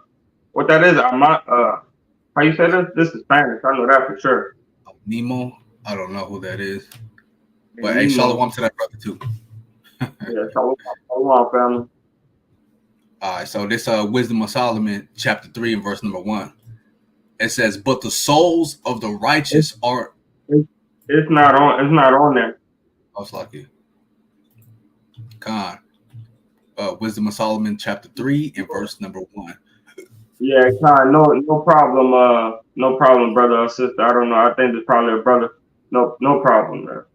what that is. I'm not how you say this? This is Spanish. I know that for sure. Nemo. I don't know who that is. But hey, shalom to that brother too. Yeah, shalom, family. All right, so this Wisdom of Solomon, chapter 3, and verse number 1. It says, "But the souls of the righteous are." It's not on there. I was lucky. Con. Wisdom of Solomon, chapter 3, and verse number 1. Yeah, Con, no problem. No problem, brother or sister. I don't know. I think it's probably a brother. No problem there.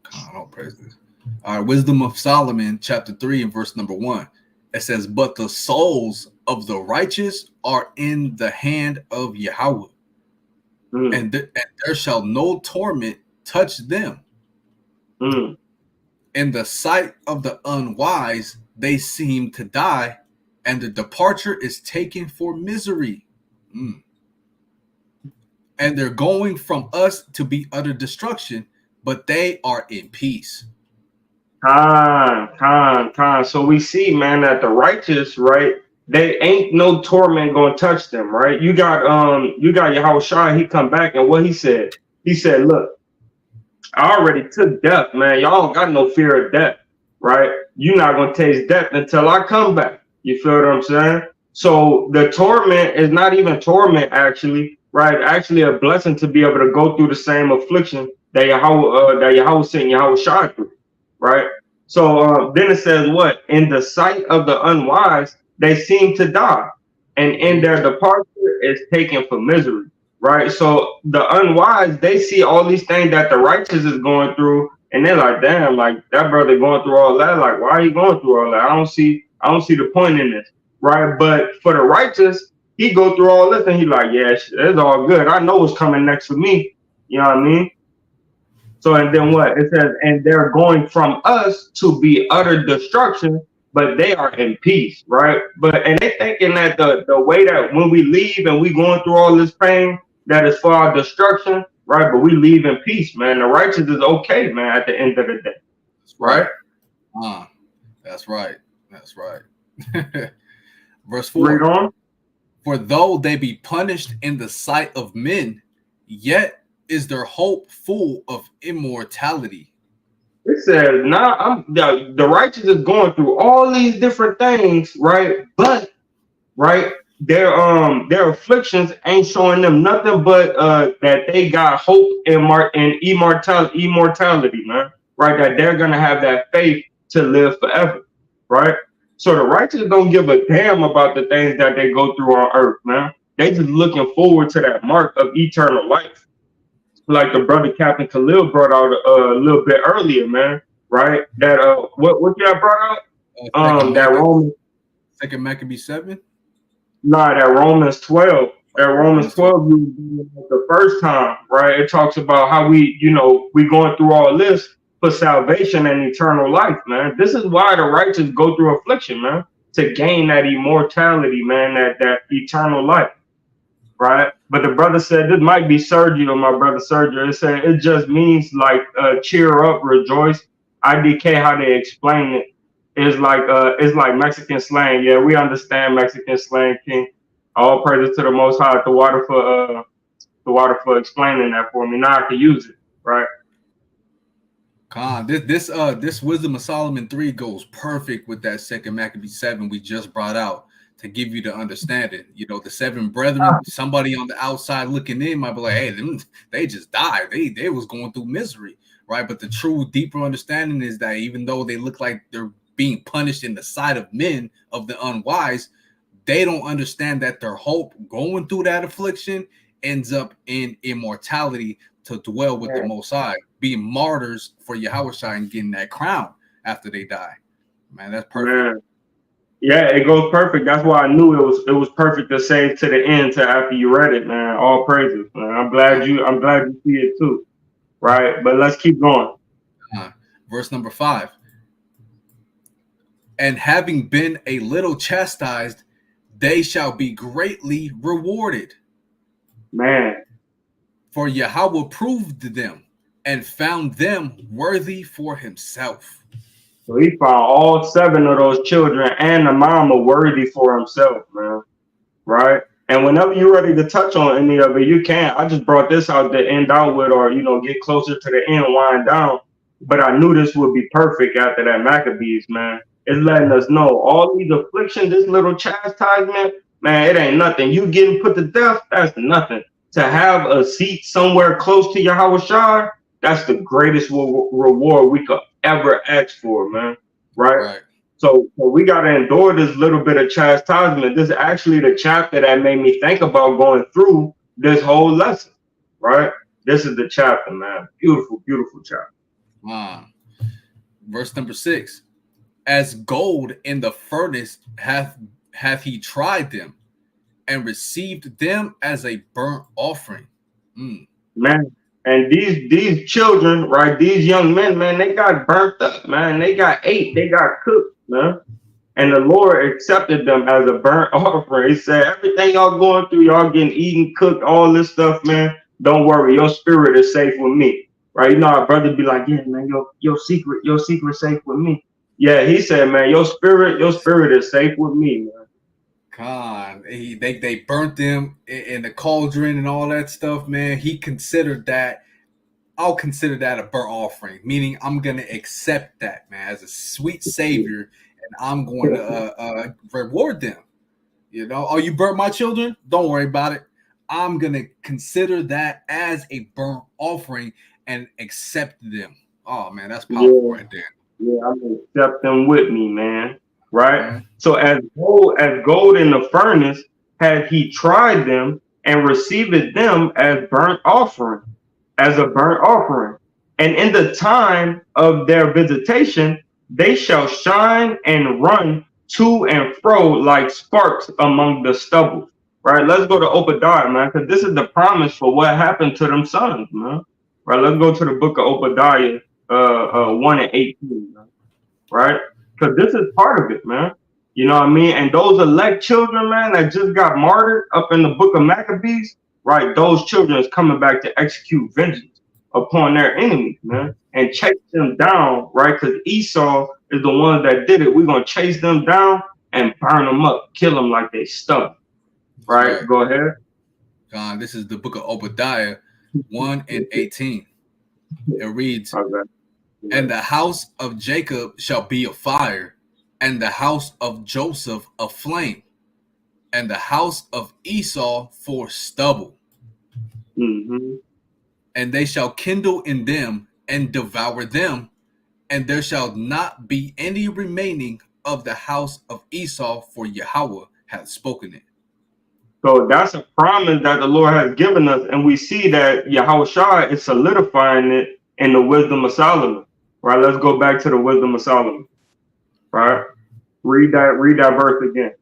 Con, don't praise this. All right, Wisdom of Solomon, chapter 3, and verse number 1. It says, "But the souls of the righteous are in the hand of Yahweh, and there shall no torment touch them. In the sight of the unwise, they seem to die, and the departure is taken for misery. And they're going from us to be utter destruction, but they are in peace." Con. So we see, man, that the righteous, right? They ain't no torment gonna touch them, right? You got Yahweh Shai, he come back, and what he said? He said, look, I already took death, man. Y'all don't got no fear of death, right? You're not gonna taste death until I come back. You feel what I'm saying? So the torment is not even torment, actually, right? Actually, a blessing to be able to go through the same affliction that Yahweh sent Yahweh Shai through. Right. So then it says what? In the sight of the unwise, they seem to die, and in their departure is taken for misery. Right. So the unwise, they see all these things that the righteous is going through, and they're like, damn, like that brother going through all that. Like, why are you going through all that? I don't see the point in this. Right. But for the righteous, he go through all this and he like, yeah, it's all good. I know what's coming next for me. You know what I mean? So, and then what? It says, and they're going from us to be utter destruction, but they are in peace, right? But and they thinking that the way that when we leave and we going through all this pain, that is for our destruction, right? But we leave in peace, man. The righteous is okay, man, at the end of the day, That's right? right. That's right. That's right. Verse Read 4. on. For though they be punished in the sight of men, yet is their hope full of immortality. It says, nah, the righteous is going through all these different things, right? But right, their afflictions ain't showing them nothing but that they got hope and immortality, man. Right, that they're gonna have that faith to live forever, right? So the righteous don't give a damn about the things that they go through on earth, man. They just looking forward to that mark of eternal life, like the brother Captain Khalil brought out a little bit earlier, man. Right? That what you have brought out? Second That Maccabees, Romans, Second Maccabees 7. nah, that Romans 12. That Romans Romans 12. 12 you doing it the first time, right? It talks about how we going through all this for salvation and eternal life, man. This is why the righteous go through affliction, man, to gain that immortality, man, that eternal life, right? But the brother said this might be Sergio, my brother Sergio. It said it just means like cheer up, rejoice. IDK how they explain it is like it's like Mexican slang. Yeah, we understand Mexican slang, King. All praises to the Most High, the water for explaining that for me. Now I can use it, right? Con, this Wisdom of Solomon 3 goes perfect with that Second Maccabees 7 we just brought out to give you the understanding. You know, the seven brethren, somebody on the outside looking in might be like, hey, they just died. They was going through misery, right? But the true deeper understanding is that even though they look like they're being punished in the sight of men, of the unwise, they don't understand that their hope going through that affliction ends up in immortality to dwell with the Most High, being martyrs for Yahweh and getting that crown after they die. Man, that's perfect. Man. Yeah, it goes perfect. That's why I knew it was perfect to say to the end to after you read it, man. All praises, man. I'm glad you see it too. Right? But let's keep going. Verse number 5. And having been a little chastised, they shall be greatly rewarded. Man. For Yahweh proved them and found them worthy for himself. So he found all 7 of those children and the mama worthy for himself, man. Right? And whenever you're ready to touch on any of it, you can. I just brought this out to end out with, or get closer to the end, wind down. But I knew this would be perfect after that Maccabees, man. It's letting us know all these afflictions, this little chastisement, man, it ain't nothing. You getting put to death, that's nothing. To have a seat somewhere close to Yahweh Shai, that's the greatest reward we could ever ask for, man. Right? So we got to endure this little bit of chastisement. This is actually the chapter that made me think about going through this whole lesson, right? This is the chapter, man. Beautiful, beautiful chapter. Verse number 6. As gold in the furnace hath he tried them and received them as a burnt offering. Man, and these children, right, these young men, man, they got burnt up, man. They got ate, they got cooked, man. And the Lord accepted them as a burnt offering. He said, everything y'all going through, y'all getting eaten, cooked, all this stuff, man. Don't worry, your spirit is safe with me. Right? Our brother be like, yeah, man, your secret safe with me. Yeah, he said, man, your spirit is safe with me, man. God, they burnt them in the cauldron and all that stuff, man. He considered that. I'll consider that a burnt offering, meaning I'm gonna accept that, man, as a sweet savior, and I'm going to reward them. Oh, you burnt my children? Don't worry about it. I'm gonna consider that as a burnt offering and accept them. Oh man, that's powerful right there. Yeah, I'm gonna accept them with me, man. Right? Mm-hmm. So as gold in the furnace, had he tried them and received them as burnt offering, as a burnt offering. And in the time of their visitation, they shall shine and run to and fro like sparks among the stubble. Right? Let's go to Obadiah, man, because this is the promise for what happened to them sons, man. Right? Let's go to the book of Obadiah, 1 and 18, man. Right? because this is part of it, man. You know what I mean? And those elect children, man, that just got martyred up in the book of Maccabees, right? Those children is coming back to execute vengeance upon their enemies, man, and chase them down, right? Because Esau is the one that did it. We're gonna chase them down and burn them up, kill them like they stuff, That's right? right. Go ahead. This is the book of Obadiah 1 and 18. It reads, Okay. and the house of Jacob shall be a fire, and the house of Joseph a flame, and the house of Esau for stubble. Mm-hmm. And they shall kindle in them and devour them, and there shall not be any remaining of the house of Esau, for Yahweh hath spoken it. So that's a promise that the Lord has given us, and we see that Yahweh Shah is solidifying it in the wisdom of Solomon. Right? Let's go back to the wisdom of Solomon. Right? Read that verse again.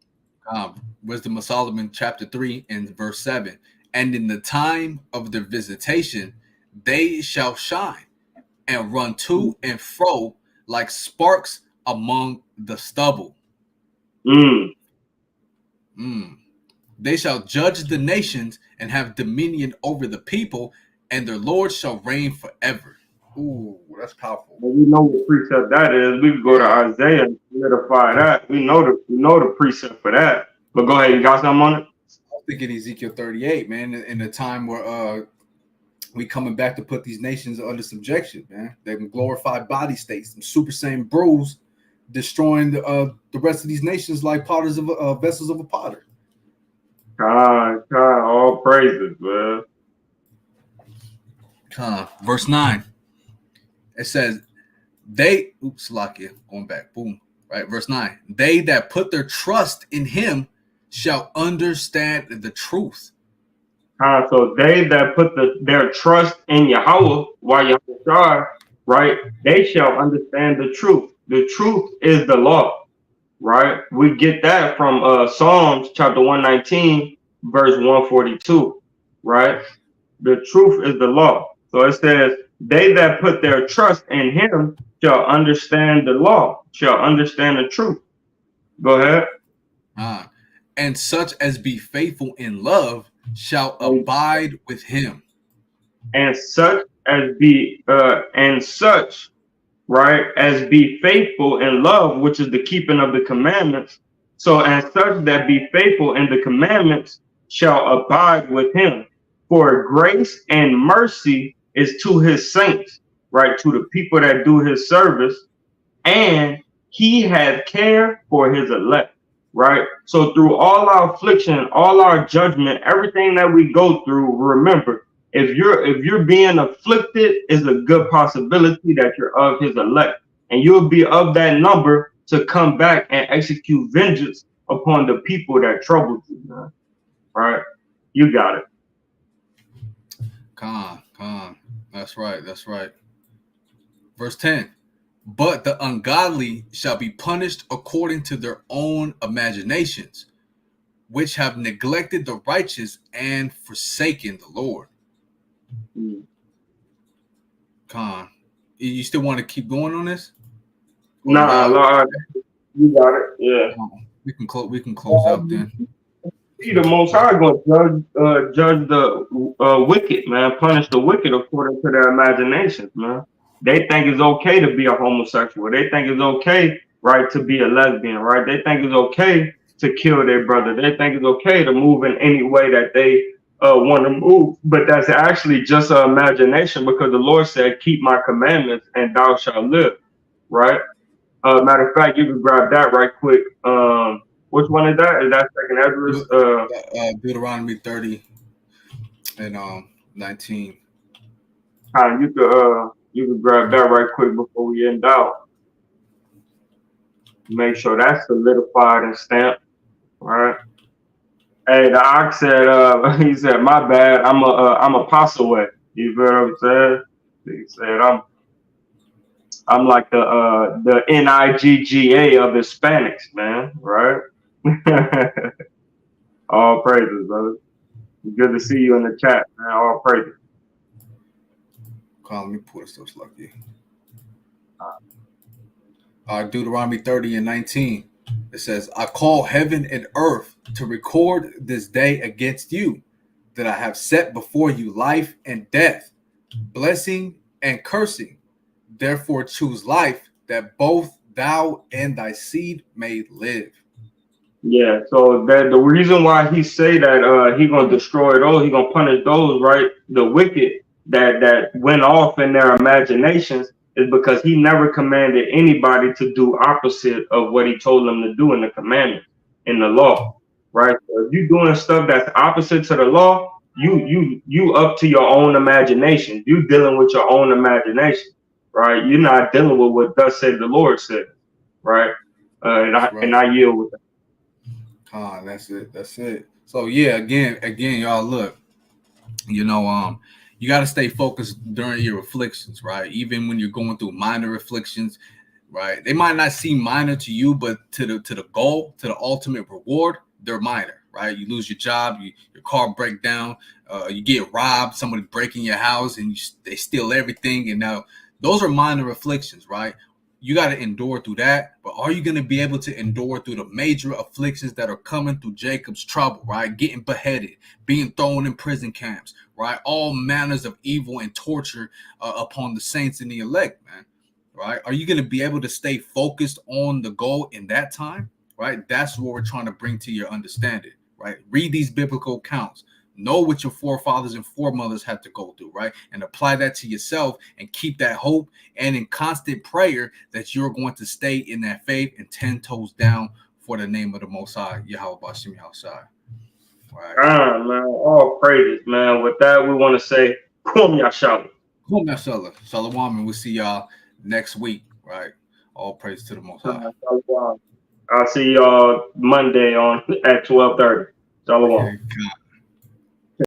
Wisdom of Solomon, chapter 3, and verse 7. And in the time of their visitation, they shall shine and run to and fro like sparks among the stubble. Mm. They shall judge the nations and have dominion over the people, and their Lord shall reign forever. Ooh, that's powerful. Well, we know what precept that is. We could go to Isaiah and solidify that. We know the precept for that. But go ahead, you got something on it? I was thinking Ezekiel 38, man, in the time where we coming back to put these nations under subjection, man. They can glorify body states, some super saiyan bros destroying the rest of these nations like potters of vessels of a potter. God, all praises, man. Verse 9. It says, Lakia, going back, boom, right? Verse 9. They that put their trust in him shall understand the truth. So they that put their trust in Yahweh, while Yahweh Shah, right, they shall understand the truth. The truth is the law, right? We get that from Psalms chapter 119, verse 142, right? The truth is the law. So it says, they that put their trust in him shall understand the law, shall understand the truth. Go ahead. And such as be faithful in love shall abide with him. And such right, as be faithful in love, which is the keeping of the commandments. So, and such that be faithful in the commandments shall abide with him. For grace and mercy is to his saints, right, to the people that do his service, and he had care for his elect, right? So through all our affliction, all our judgment, everything that we go through, remember, if you're being afflicted, is a good possibility that you're of his elect, and you'll be of that number to come back and execute vengeance upon the people that troubled you, man. Right? You got it. That's right. Verse 10. But the ungodly shall be punished according to their own imaginations, which have neglected the righteous and forsaken the Lord. You still want to keep going on this? Nah, you got it. Yeah. We can close out then. See, the Most High going to judge the wicked, man, punish the wicked according to their imaginations, man. They think it's okay to be a homosexual. They think it's okay, right, to be a lesbian, right? They think it's okay to kill their brother. They think it's okay to move in any way that they want to move. But that's actually just an imagination, because the Lord said, keep my commandments and thou shalt live, right? Matter of fact, you can grab that right quick. Which one is that? Is that Second Ezra? Deuteronomy 30 and 19. You could grab that right quick before we end out. Make sure that's solidified and stamped. All right. Hey, the ox said, he said, my bad, I'm a pass away. You feel what I'm saying? He said, I'm like the NIGGA of Hispanics, man. Right? All praises, brother. Good to see you in the chat, man. All praises. Let me pull this up, Lucky. Deuteronomy 30 and 19. It says, I call heaven and earth to record this day against you, that I have set before you life and death, blessing and cursing. Therefore choose life, that both thou and thy seed may live. Yeah, so that the reason why he say that he gonna destroy those, he gonna punish those, right? The wicked that went off in their imaginations is because he never commanded anybody to do opposite of what he told them to do in the commandments in the law, right? So if you doing stuff that's opposite to the law, you up to your own imagination. You dealing with your own imagination, right? You're not dealing with what thus said the Lord said, right? That's right. And I yield with that. That's it. That's it. So yeah, again, y'all look, you know, you got to stay focused during your afflictions, right? Even when you're going through minor afflictions, right? They might not seem minor to you, but to the goal, to the ultimate reward, they're minor, right? You lose your job, your car break down, you get robbed, somebody breaking your house, and they steal everything, and now those are minor afflictions, right? You got to endure through that, but are you going to be able to endure through the major afflictions that are coming through Jacob's trouble, right? Getting beheaded, being thrown in prison camps, right? All manners of evil and torture upon the saints and the elect, man, right? Are you going to be able to stay focused on the goal in that time, right? That's what we're trying to bring to your understanding, right? Read these biblical accounts. Know what your forefathers and foremothers had to go through, right? And apply that to yourself and keep that hope and in constant prayer that you're going to stay in that faith and 10 toes down for the name of the Most High, Yahweh Bashim Yahushai. Right. Man, all praises, man. With that, we want to say, Kum Yashala. Cool, Mashallah. Shalom, and we'll see y'all next week, right? All praise to the Most High. I'll see y'all Monday on at 12:30. Shalom. God.